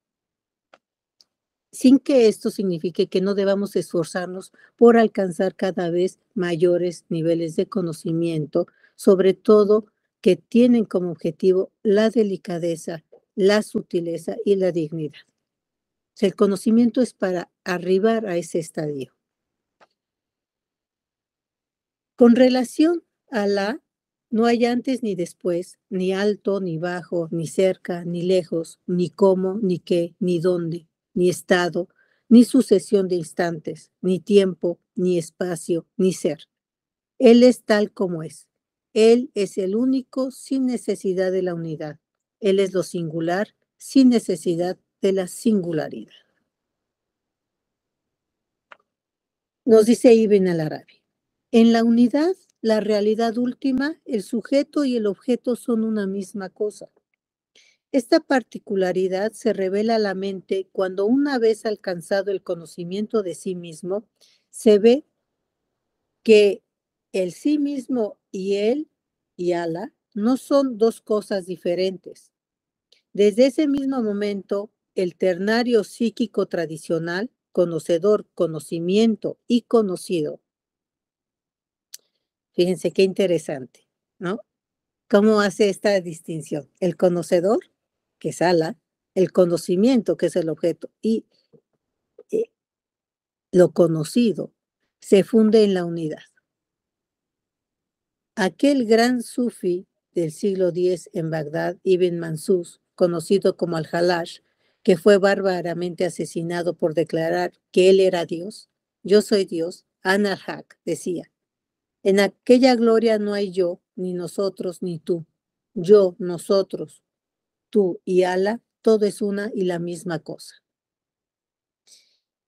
Speaker 2: Sin que esto signifique que no debamos esforzarnos por alcanzar cada vez mayores niveles de conocimiento, sobre todo que tienen como objetivo la delicadeza, la sutileza y la dignidad. O sea, el conocimiento es para arribar a ese estadio. Con relación a no hay antes ni después, ni alto, ni bajo, ni cerca, ni lejos, ni cómo, ni qué, ni dónde, ni estado, ni sucesión de instantes, ni tiempo, ni espacio, ni ser. Él es tal como es. Él es el único sin necesidad de la unidad. Él es lo singular sin necesidad de la singularidad. Nos dice Ibn al-Arabi. En la unidad, la realidad última, el sujeto y el objeto son una misma cosa. Esta particularidad se revela a la mente cuando una vez alcanzado el conocimiento de sí mismo, se ve que el sí mismo y él y Allah no son dos cosas diferentes. Desde ese mismo momento, el ternario psíquico tradicional, conocedor, conocimiento y conocido, fíjense qué interesante, ¿no? ¿Cómo hace esta distinción? El conocedor, que es Allah, el conocimiento, que es el objeto, y lo conocido se funde en la unidad. Aquel gran sufí del siglo X en Bagdad, Ibn Mansur, conocido como Al-Hallaj, que fue bárbaramente asesinado por declarar que él era Dios. Yo soy Dios, Ana al-Haq, decía. En aquella gloria no hay yo, ni nosotros, ni tú. Yo, nosotros, tú y Alá, todo es una y la misma cosa.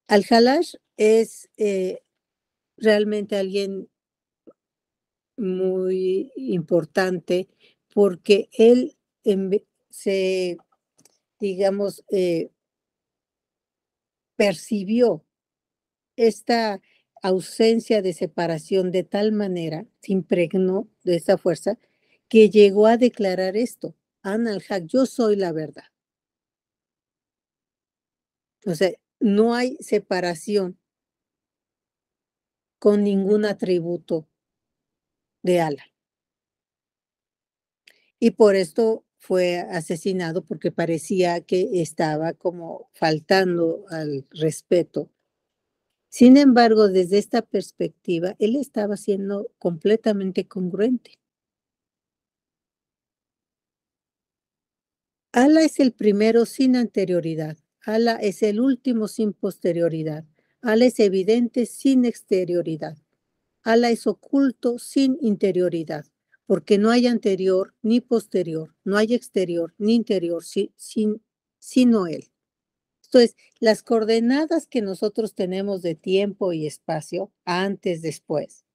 Speaker 2: Al-Hallaj es realmente alguien muy importante porque él se, digamos, percibió esta ausencia de separación de tal manera, se impregnó de esa fuerza, que llegó a declarar esto, Ana al-Haq, yo soy la verdad. O sea, no hay separación con ningún atributo de Alá. Y por esto fue asesinado porque parecía que estaba como faltando al respeto. Sin embargo, desde esta perspectiva, él estaba siendo completamente congruente. Alá es el primero sin anterioridad. Alá es el último sin posterioridad. Alá es evidente sin exterioridad. Alá es oculto sin interioridad, porque no hay anterior ni posterior, no hay exterior ni interior sino Él. Entonces, las coordenadas que nosotros tenemos de tiempo y espacio, antes, después,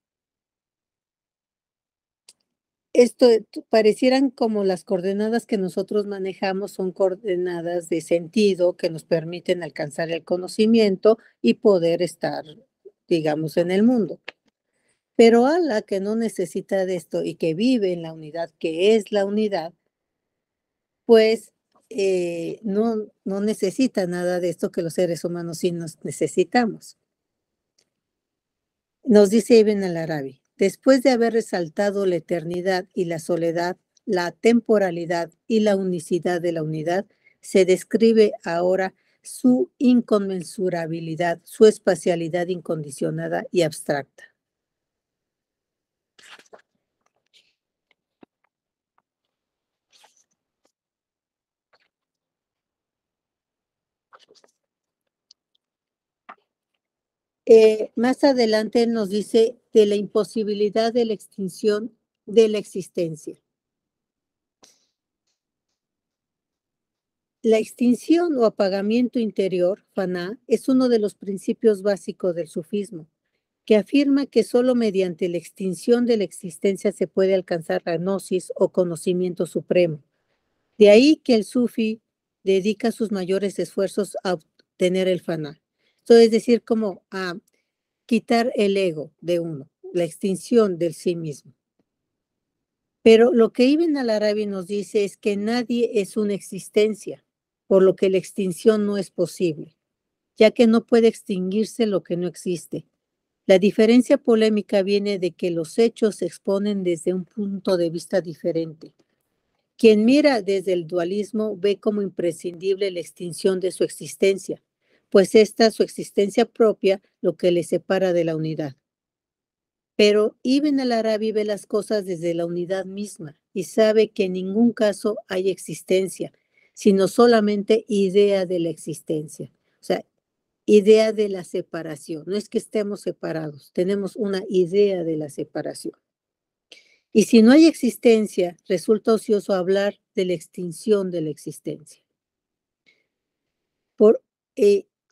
Speaker 2: esto parecieran como las coordenadas que nosotros manejamos son coordenadas de sentido que nos permiten alcanzar el conocimiento y poder estar, digamos, en el mundo. Pero Alá, que no necesita de esto y que vive en la unidad, que es la unidad, pues no necesita nada de esto que los seres humanos sí nos necesitamos. Nos dice Ibn al-Arabi, después de haber resaltado la eternidad y la soledad, la temporalidad y la unicidad de la unidad, se describe ahora su inconmensurabilidad, su espacialidad incondicionada y abstracta. Más adelante nos dice de la imposibilidad de la extinción de la existencia. La extinción o apagamiento interior, faná, es uno de los principios básicos del sufismo, que afirma que solo mediante la extinción de la existencia se puede alcanzar la gnosis o conocimiento supremo. De ahí que el sufi dedica sus mayores esfuerzos a obtener el faná. Esto es decir, como a quitar el ego de uno, la extinción del sí mismo. Pero lo que Ibn al-Arabi nos dice es que nadie es una existencia, por lo que la extinción no es posible, ya que no puede extinguirse lo que no existe. La diferencia polémica viene de que los hechos se exponen desde un punto de vista diferente. Quien mira desde el dualismo ve como imprescindible la extinción de su existencia, pues esta es su existencia propia lo que le separa de la unidad. Pero Ibn al-Arabi ve las cosas desde la unidad misma y sabe que en ningún caso hay existencia, sino solamente idea de la existencia. O sea, idea de la separación. No es que estemos separados, tenemos una idea de la separación. Y si no hay existencia, resulta ocioso hablar de la extinción de la existencia. Por,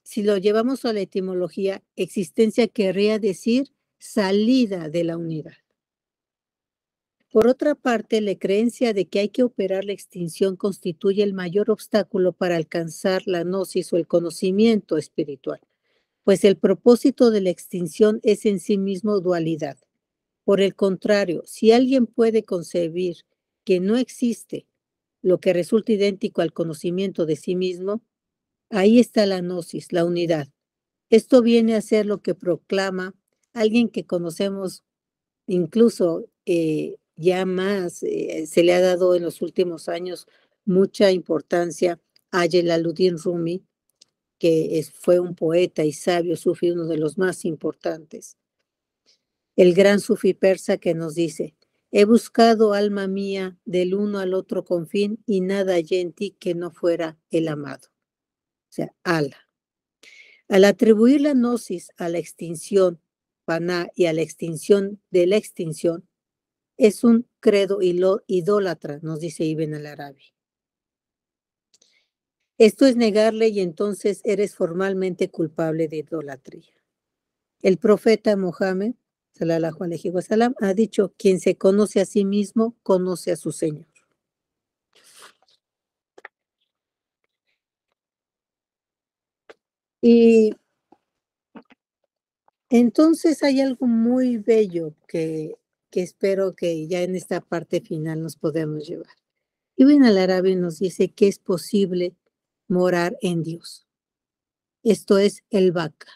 Speaker 2: si lo llevamos a la etimología, existencia querría decir salida de la unidad. Por otra parte, la creencia de que hay que operar la extinción constituye el mayor obstáculo para alcanzar la gnosis o el conocimiento espiritual, pues el propósito de la extinción es en sí mismo dualidad. Por el contrario, si alguien puede concebir que no existe lo que resulta idéntico al conocimiento de sí mismo, ahí está la gnosis, la unidad. Esto viene a ser lo que proclama alguien que conocemos incluso ya más, se le ha dado en los últimos años mucha importancia a Jalaluddin Rumi, que fue un poeta y sabio sufí, uno de los más importantes. El gran sufí persa que nos dice, He buscado, alma mía, del uno al otro confín, y nada hallé en ti que no fuera el amado. O sea, ala. Al atribuir la gnosis a la extinción, paná, y a la extinción de la extinción, es un credo idólatra, nos dice Ibn al-Arabi. Esto es negarle y entonces eres formalmente culpable de idolatría. El profeta Mohammed, sallallahu alaihi wasallam, ha dicho, quien se conoce a sí mismo, conoce a su Señor. Y entonces hay algo muy bello que espero que ya en esta parte final nos podamos llevar. Ibn al-Arabi nos dice que es posible morar en Dios. Esto es el Baka.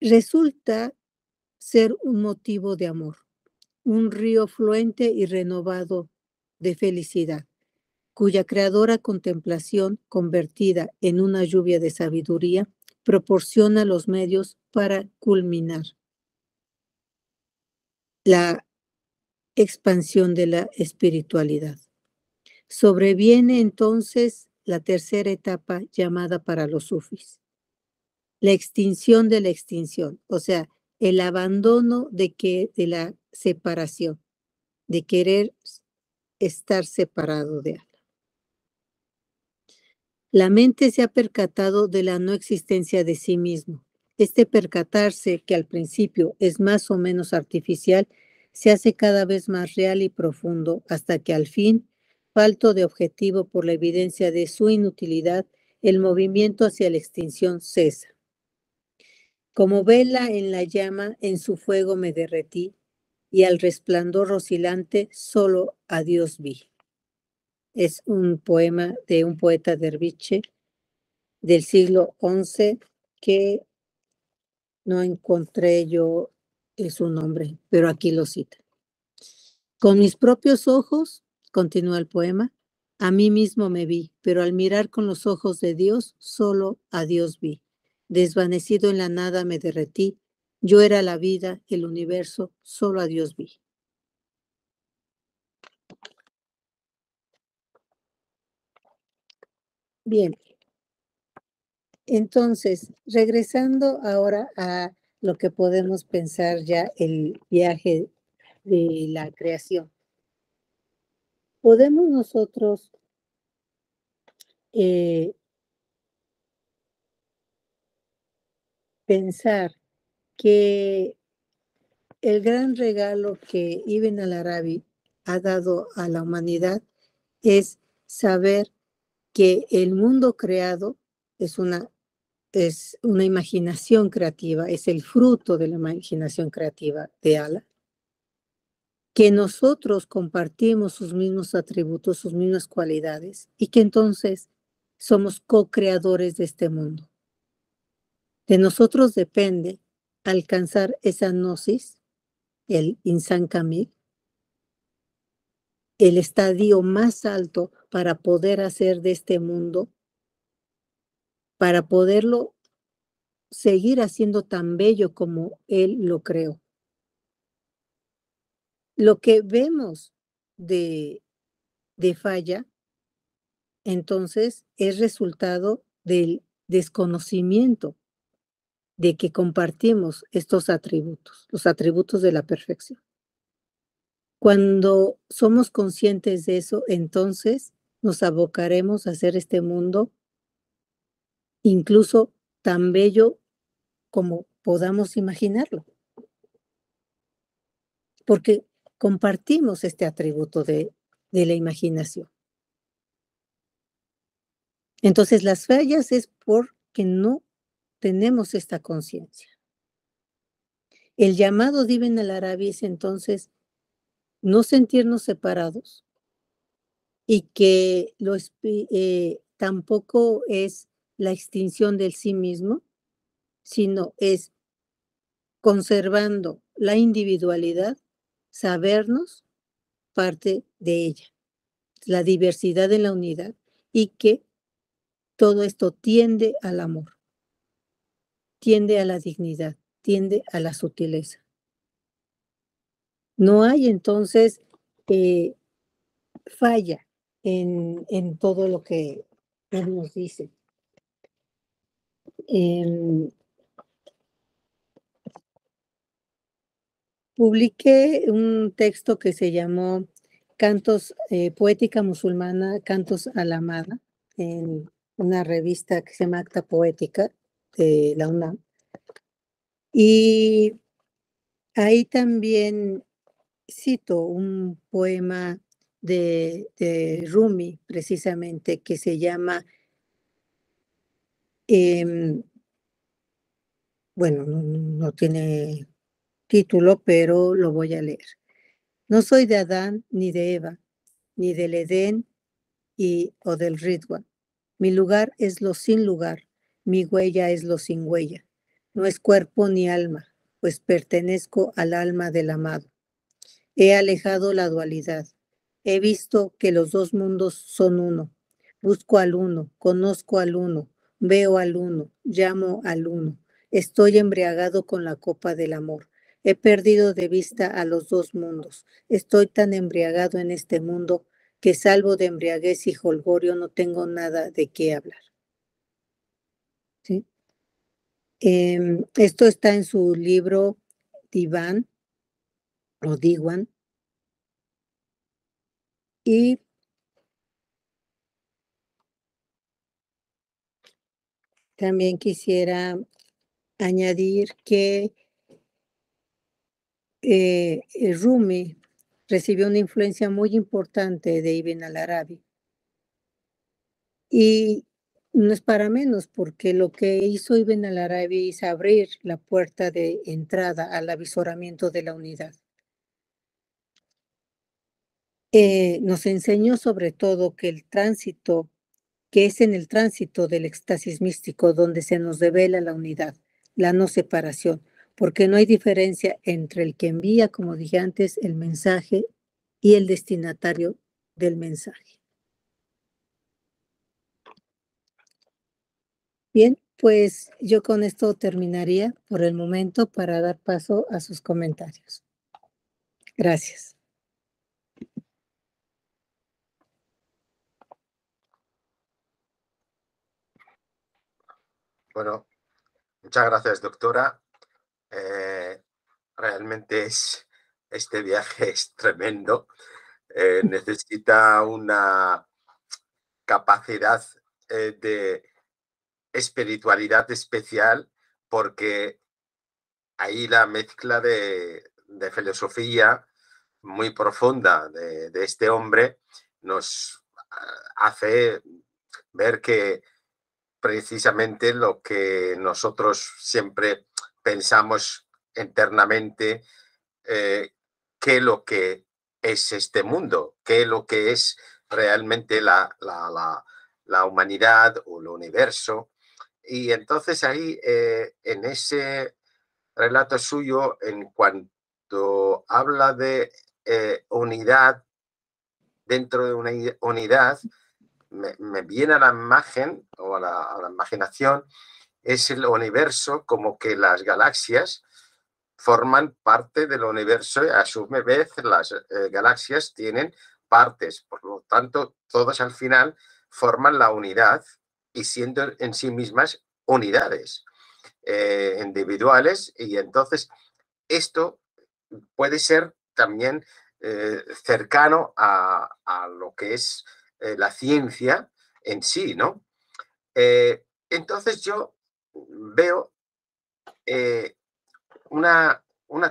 Speaker 2: Resulta ser un motivo de amor, un río fluente y renovado de felicidad, cuya creadora contemplación, convertida en una lluvia de sabiduría, proporciona los medios para culminar la expansión de la espiritualidad. Sobreviene entonces la tercera etapa llamada para los sufis, la extinción de la extinción, o sea, el abandono de la separación, de querer estar separado de algo. La mente se ha percatado de la no existencia de sí mismo. Este percatarse, que al principio es más o menos artificial, se hace cada vez más real y profundo, hasta que al fin, falto de objetivo por la evidencia de su inutilidad, el movimiento hacia la extinción cesa. Como vela en la llama, en su fuego me derretí, y al resplandor oscilante solo a Dios vi. Es un poema de un poeta derviche del siglo XI que no encontré yo su nombre, pero aquí lo cita. Con mis propios ojos, continúa el poema, a mí mismo me vi, pero al mirar con los ojos de Dios, solo a Dios vi. Desvanecido en la nada me derretí, yo era la vida, el universo, solo a Dios vi. Bien, entonces, regresando ahora a lo que podemos pensar ya el viaje de la creación. Podemos nosotros pensar que el gran regalo que Ibn al-Arabi ha dado a la humanidad es saber que el mundo creado es una imaginación creativa, es el fruto de la imaginación creativa de Allah, que nosotros compartimos sus mismos atributos, sus mismas cualidades, y que entonces somos co-creadores de este mundo. De nosotros depende alcanzar esa gnosis, el insan kamil, el estadio más alto para poder hacer de este mundo, para poderlo seguir haciendo tan bello como Él lo creó. Lo que vemos de falla, entonces, es resultado del desconocimiento de que compartimos estos atributos, los atributos de la perfección. Cuando somos conscientes de eso, entonces nos abocaremos a hacer este mundo incluso tan bello como podamos imaginarlo, porque compartimos este atributo de la imaginación. Entonces, las fallas es porque no tenemos esta conciencia. El llamado de Ibn al-Arabi es entonces no sentirnos separados y que tampoco es la extinción del sí mismo, sino es conservando la individualidad, sabernos parte de ella, la diversidad en la unidad, y que todo esto tiende al amor, tiende a la dignidad, tiende a la sutileza. No hay entonces falla en todo lo que él nos dice. Publiqué un texto que se llamó Cantos, Poética Musulmana, Cantos a la Amada, en una revista que se llama Acta Poética de la UNAM. Y ahí también cito un poema de Rumi, precisamente, que se llama, bueno, no tiene título, pero lo voy a leer. No soy de Adán ni de Eva, ni del Edén o del Ridwan. Mi lugar es lo sin lugar, mi huella es lo sin huella. No es cuerpo ni alma, pues pertenezco al alma del amado. He alejado la dualidad. He visto que los dos mundos son uno. Busco al uno, conozco al uno, veo al uno, llamo al uno. Estoy embriagado con la copa del amor. He perdido de vista a los dos mundos. Estoy tan embriagado en este mundo que salvo de embriaguez y jolgorio no tengo nada de qué hablar. ¿Sí? Esto está en su libro Divan o Diwan. Y también quisiera añadir que Rumi recibió una influencia muy importante de Ibn al-Arabi. Y no es para menos, porque lo que hizo Ibn al-Arabi es abrir la puerta de entrada al avisoramiento de la unidad. Nos enseñó sobre todo que es en el tránsito del éxtasis místico donde se nos revela la unidad, la no separación, porque no hay diferencia entre el que envía, como dije antes, el mensaje y el destinatario del mensaje. Bien, pues yo con esto terminaría por el momento para dar paso a sus comentarios. Gracias.
Speaker 1: Bueno, muchas gracias, doctora. Realmente este viaje es tremendo. Necesita una capacidad de espiritualidad especial, porque ahí la mezcla de filosofía muy profunda de este hombre nos hace ver que precisamente lo que nosotros siempre pensamos internamente, qué es lo que es este mundo, qué es lo que es realmente la humanidad o el universo. Y entonces ahí, en ese relato suyo, en cuanto habla de unidad dentro de una unidad, me viene a la imagen o a la imaginación, es el universo, como que las galaxias forman parte del universo y a su vez las galaxias tienen partes. Por lo tanto, todas al final forman la unidad y siendo en sí mismas unidades individuales. Y entonces esto puede ser también cercano a lo que es la ciencia en sí, ¿no? Entonces yo veo una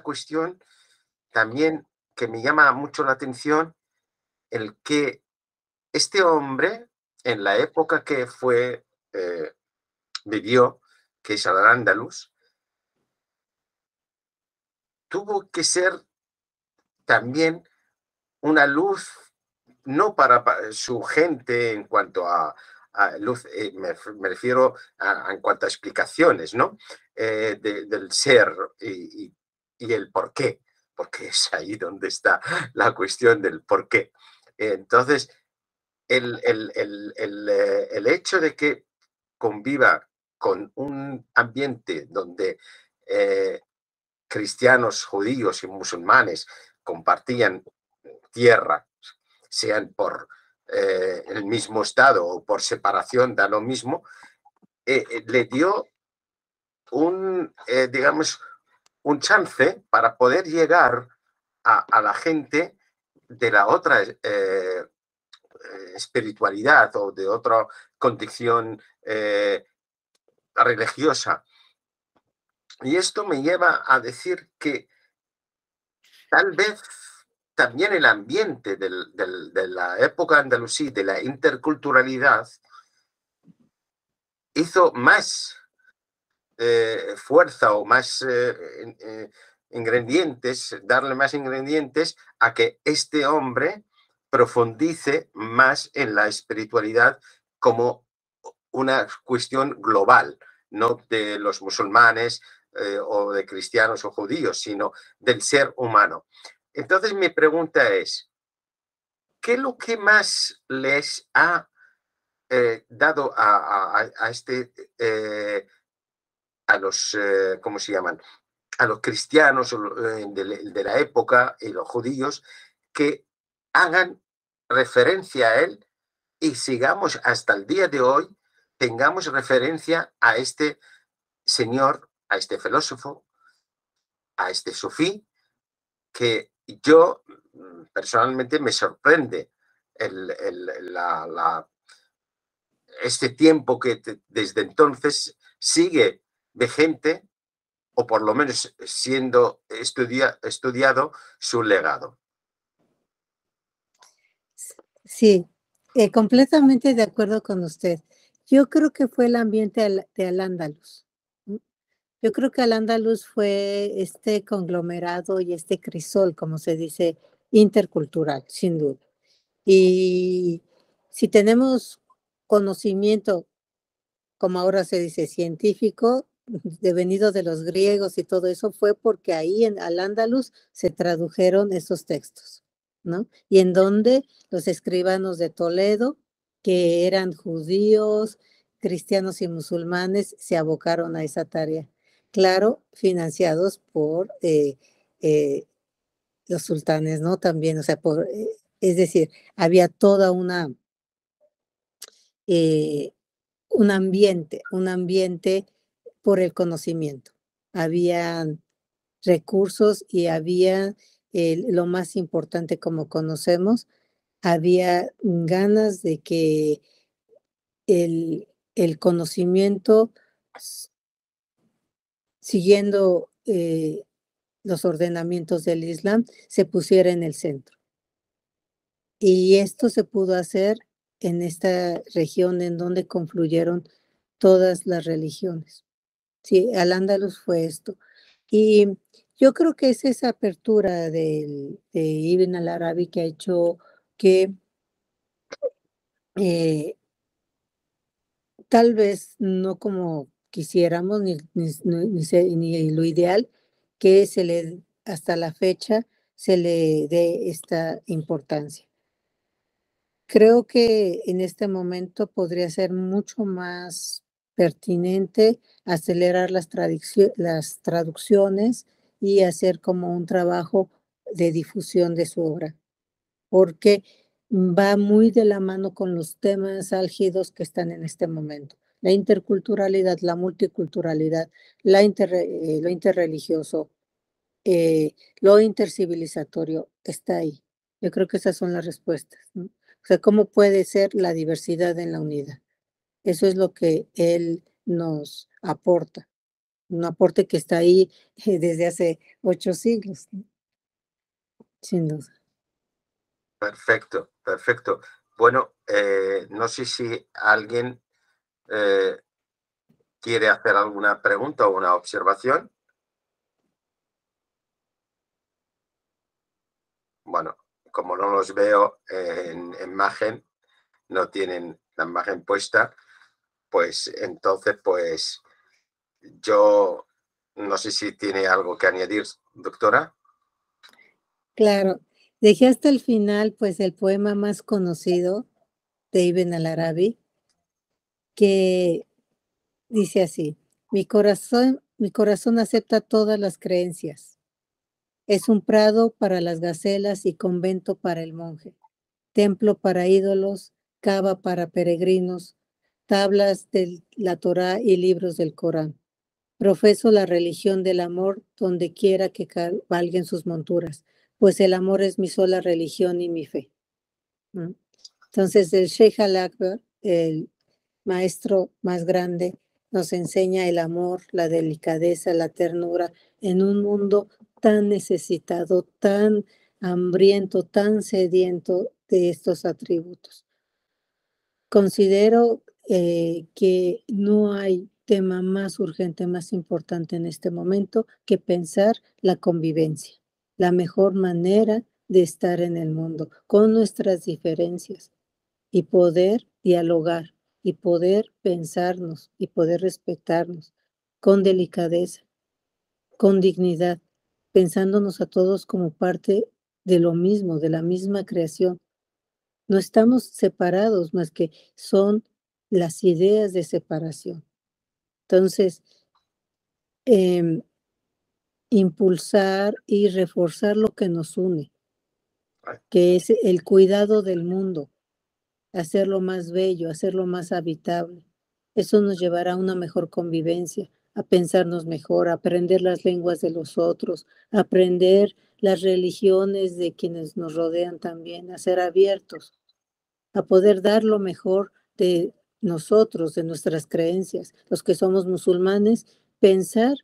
Speaker 1: cuestión también que me llama mucho la atención, el que este hombre, en la época que vivió, que es Al-Ándalus, tuvo que ser también una luz, no para su gente en cuanto a luz, me refiero en cuanto a explicaciones, ¿no? Del ser y el por qué, porque es ahí donde está la cuestión del por qué. Entonces, el hecho de que conviva con un ambiente donde cristianos, judíos y musulmanes compartían tierra, sean por el mismo Estado o por separación, da lo mismo, le dio digamos, un chance para poder llegar a la gente de la otra espiritualidad o de otra condición religiosa. Y esto me lleva a decir que tal vez también el ambiente de la época andalusí, de la interculturalidad, hizo más fuerza o más ingredientes, darle más ingredientes a que este hombre profundice más en la espiritualidad como una cuestión global, no de los musulmanes o de cristianos o judíos, sino del ser humano. Entonces mi pregunta es, ¿qué es lo que más les ha dado a este, a los, ¿cómo se llaman? A los cristianos de la época y los judíos que hagan referencia a él y sigamos hasta el día de hoy, tengamos referencia a este señor, a este filósofo, a este sufí, que yo personalmente me sorprende este tiempo que desde entonces sigue vigente o por lo menos siendo estudiado su legado.
Speaker 2: Sí, completamente de acuerdo con usted. Yo creo que fue el ambiente de Al-Ándalus. Yo creo que Al-Ándalus fue este conglomerado y este crisol, como se dice, intercultural, sin duda. Y si tenemos conocimiento, como ahora se dice, científico, devenido de los griegos y todo eso, fue porque ahí en Al-Ándalus se tradujeron esos textos, ¿no? Y en donde los escribanos de Toledo, que eran judíos, cristianos y musulmanes, se abocaron a esa tarea. Claro, financiados por los sultanes, ¿no? También, o sea, es decir, había toda un ambiente por el conocimiento. Había recursos y había, lo más importante como conocemos, había ganas de que el conocimiento, siguiendo los ordenamientos del Islam, se pusiera en el centro. Y esto se pudo hacer en esta región en donde confluyeron todas las religiones. Sí, Al-Ándalus fue esto. Y yo creo que es esa apertura de Ibn al-Arabi que ha hecho que tal vez no como quisiéramos, ni lo ideal, que hasta la fecha se le dé esta importancia. Creo que en este momento podría ser mucho más pertinente acelerar las traducciones y hacer como un trabajo de difusión de su obra, porque va muy de la mano con los temas álgidos que están en este momento. La interculturalidad, la multiculturalidad, lo interreligioso, lo intercivilizatorio está ahí. Yo creo que esas son las respuestas, ¿no? O sea, ¿cómo puede ser la diversidad en la unidad? Eso es lo que él nos aporta, un aporte que está ahí desde hace 8 siglos, ¿no? Sin duda.
Speaker 1: Perfecto, perfecto. Bueno, no sé si alguien quiere hacer alguna pregunta o una observación. Bueno, como no los veo en imagen, no tienen la imagen puesta, pues entonces, pues yo no sé si tiene algo que añadir, doctora.
Speaker 2: Claro, dejé hasta el final, pues, el poema más conocido de Ibn al-Arabi, que dice así: mi corazón mi corazón acepta todas las creencias. Es un prado para las gacelas y convento para el monje, templo para ídolos, cava para peregrinos, tablas de la Torá y libros del Corán. Profeso la religión del amor donde quiera que cabalguen sus monturas, pues el amor es mi sola religión y mi fe. ¿Mm? Entonces, el Sheikh Al-Akbar, el maestro más grande, nos enseña el amor, la delicadeza, la ternura en un mundo tan necesitado, tan hambriento, tan sediento de estos atributos. Considero que no hay tema más urgente, más importante en este momento que pensar la convivencia, la mejor manera de estar en el mundo, con nuestras diferencias y poder dialogar y poder pensarnos y poder respetarnos con delicadeza, con dignidad, pensándonos a todos como parte de lo mismo, de la misma creación. No estamos separados, más que son las ideas de separación. Entonces, impulsar y reforzar lo que nos une, que es el cuidado del mundo, hacerlo más bello, hacerlo más habitable. Eso nos llevará a una mejor convivencia, a pensarnos mejor, a aprender las lenguas de los otros, a aprender las religiones de quienes nos rodean también, a ser abiertos, a poder dar lo mejor de nosotros, de nuestras creencias. Los que somos musulmanes, pensar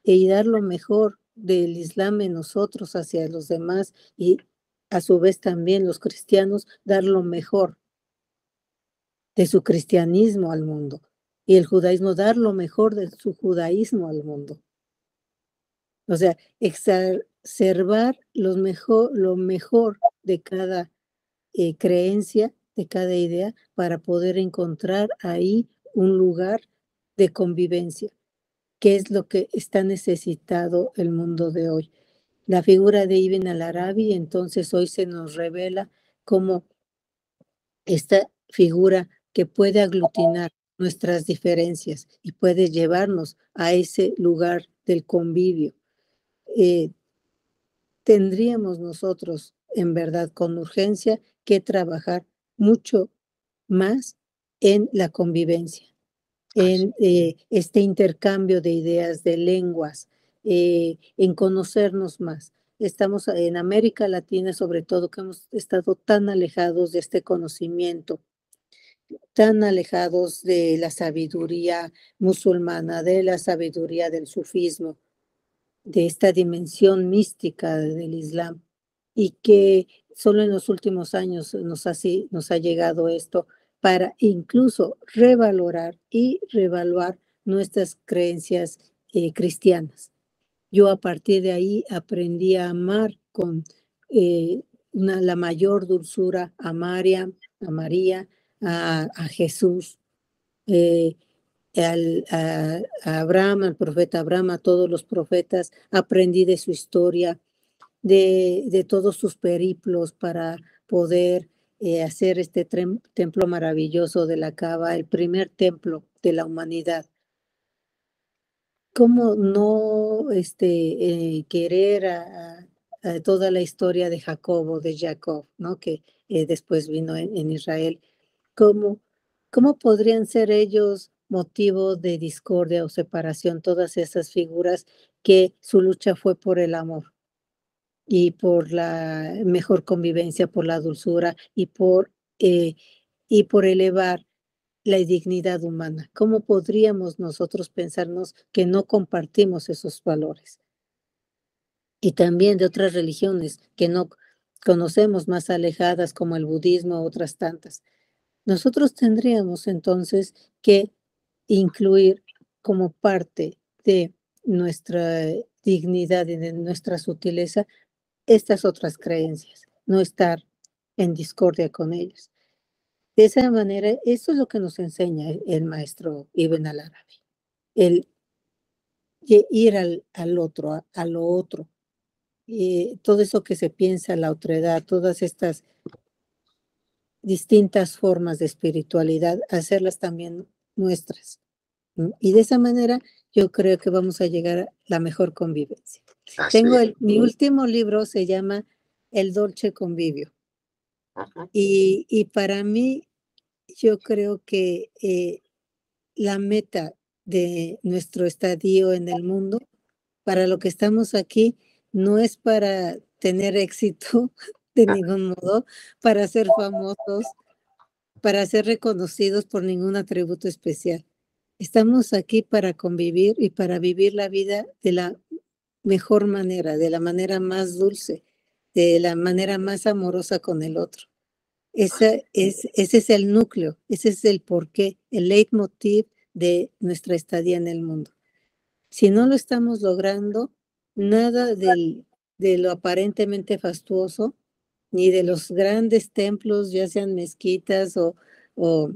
Speaker 2: y dar lo mejor del Islam en nosotros hacia los demás y a su vez también los cristianos dar lo mejor de su cristianismo al mundo y el judaísmo dar lo mejor de su judaísmo al mundo. O sea, exacerbar lo mejor de cada creencia, de cada idea, para poder encontrar ahí un lugar de convivencia, que es lo que está necesitado el mundo de hoy. La figura de Ibn al-Arabi, entonces hoy se nos revela como esta figura que puede aglutinar nuestras diferencias y puede llevarnos a ese lugar del convivio. Tendríamos nosotros, en verdad, con urgencia, que trabajar mucho más en la convivencia, en este intercambio de ideas, de lenguas, en conocernos más. Estamos en América Latina, sobre todo, que hemos estado tan alejados de este conocimiento, tan alejados de la sabiduría musulmana, de la sabiduría del sufismo, de esta dimensión mística del Islam, y que solo en los últimos años nos ha llegado esto para incluso revalorar y reevaluar nuestras creencias cristianas. Yo a partir de ahí aprendí a amar con la mayor dulzura a María, a Jesús, a Abraham, al profeta Abraham, a todos los profetas. Aprendí de su historia, de todos sus periplos para poder hacer este templo maravilloso de la Cava, el primer templo de la humanidad. ¿Cómo no querer a toda la historia de Jacob, ¿no? Que después vino en Israel? ¿Cómo, ¿Cómo podrían ser ellos motivo de discordia o separación, todas esas figuras que su lucha fue por el amor y por la mejor convivencia, por la dulzura eh, y por elevar la dignidad humana? ¿Cómo podríamos nosotros pensarnos que no compartimos esos valores? Y también de otras religiones que no conocemos, más alejadas, como el budismo, otras tantas. Nosotros tendríamos entonces que incluir como parte de nuestra dignidad y de nuestra sutileza estas otras creencias, no estar en discordia con ellas. De esa manera, eso es lo que nos enseña el maestro Ibn al-Arabi, el ir al otro, a lo otro, todo eso que se piensa, la otredad, todas estas distintas formas de espiritualidad, hacerlas también nuestras. Y de esa manera yo creo que vamos a llegar a la mejor convivencia.
Speaker 1: Así.
Speaker 2: Mi último libro se llama El Dolce Convivio.
Speaker 1: Ujú.
Speaker 2: Y para mí, yo creo que la meta de nuestro estadio en el mundo, para lo que estamos aquí, no es para tener éxito de ningún modo, para ser famosos, para ser reconocidos por ningún atributo especial. Estamos aquí para convivir y para vivir la vida de la mejor manera, de la manera más dulce, de la manera más amorosa con el otro. Ese es el núcleo, ese es el porqué, el leitmotiv de nuestra estadía en el mundo. Si no lo estamos logrando, nada de lo aparentemente fastuoso, ni de los grandes templos, ya sean mezquitas o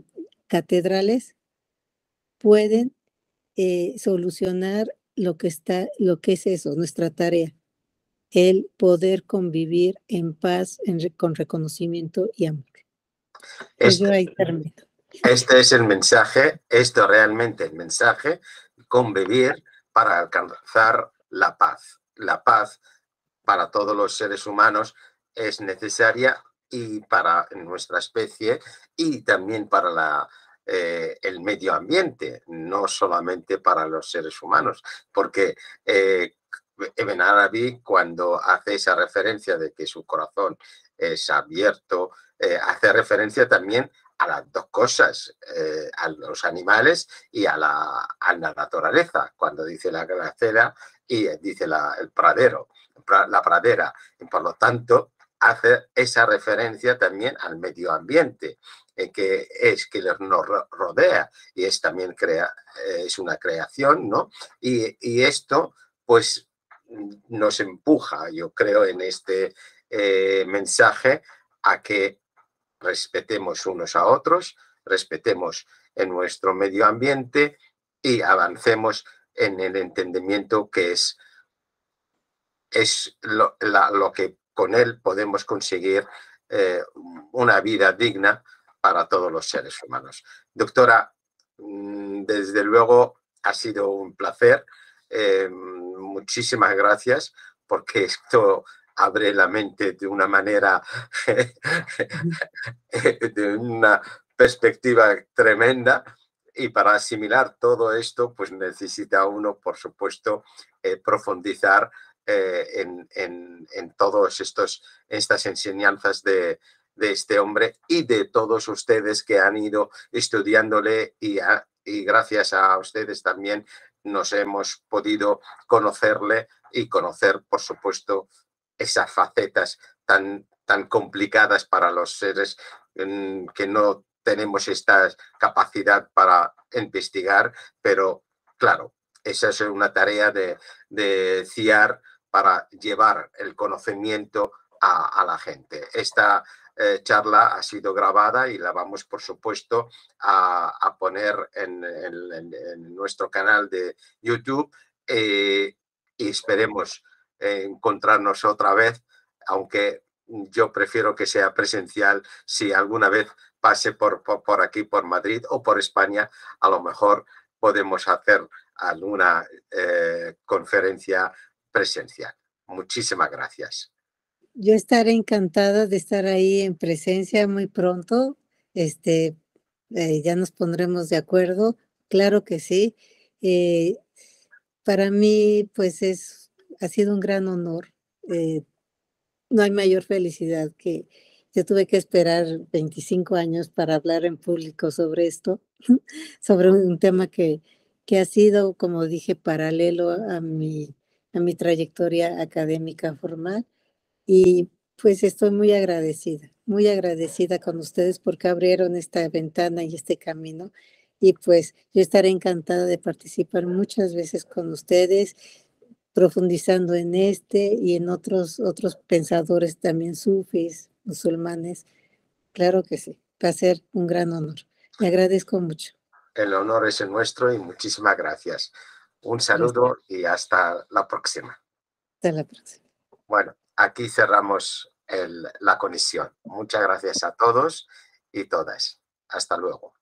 Speaker 2: catedrales, pueden solucionar lo que es eso, nuestra tarea, el poder convivir en paz, con reconocimiento y amor. Pues yo
Speaker 1: Este,
Speaker 2: ahí termino.
Speaker 1: este es el mensaje, esto realmente el mensaje, convivir para alcanzar la paz. La paz para todos los seres humanos es necesaria y para nuestra especie y también para el medio ambiente, no solamente para los seres humanos, porque Ibn Arabi, cuando hace esa referencia de que su corazón es abierto, hace referencia también a las dos cosas, a los animales y a la naturaleza, cuando dice la gacela y dice el pradero, la pradera. Y por lo tanto, hace esa referencia también al medio ambiente, que nos rodea y es también es una creación, ¿no? Y esto, pues, nos empuja, yo creo, en este mensaje a que respetemos unos a otros, respetemos en nuestro medio ambiente y avancemos en el entendimiento que es lo que con él podemos conseguir una vida digna para todos los seres humanos. Doctora, desde luego ha sido un placer. Muchísimas gracias porque esto abre la mente de una manera, de una perspectiva tremenda. Y para asimilar todo esto, pues necesita uno, por supuesto, profundizar en todas estas enseñanzas de este hombre y de todos ustedes que han ido estudiándole y gracias a ustedes también nos hemos podido conocerle y conocer, por supuesto, esas facetas tan complicadas para los seres que no tenemos esta capacidad para investigar, pero claro, esa es una tarea de CIAR para llevar el conocimiento a la gente. Esta charla ha sido grabada y la vamos, por supuesto, a poner en nuestro canal de YouTube y esperemos encontrarnos otra vez, aunque yo prefiero que sea presencial. Si alguna vez pase por aquí, por Madrid o por España, a lo mejor podemos hacer alguna conferencia presencial. Muchísimas gracias.
Speaker 2: Yo estaré encantada de estar ahí en presencia muy pronto. Ya nos pondremos de acuerdo. Claro que sí. Eh, para mí, pues ha sido un gran honor. No hay mayor felicidad que yo tuve que esperar 25 años para hablar en público sobre esto, sobre un tema que ha sido, como dije, paralelo a mi trayectoria académica formal. Y pues estoy muy agradecida con ustedes porque abrieron esta ventana y este camino. Y pues yo estaré encantada de participar muchas veces con ustedes, profundizando en este y en otros pensadores también sufis, musulmanes. Claro que sí, va a ser un gran honor. Le agradezco mucho.
Speaker 1: El honor es el nuestro y muchísimas gracias. Un
Speaker 2: Gracias.
Speaker 1: saludo y hasta la próxima.
Speaker 2: Hasta la próxima.
Speaker 1: Bueno, aquí cerramos la conexión. Muchas gracias a todos y todas. Hasta luego.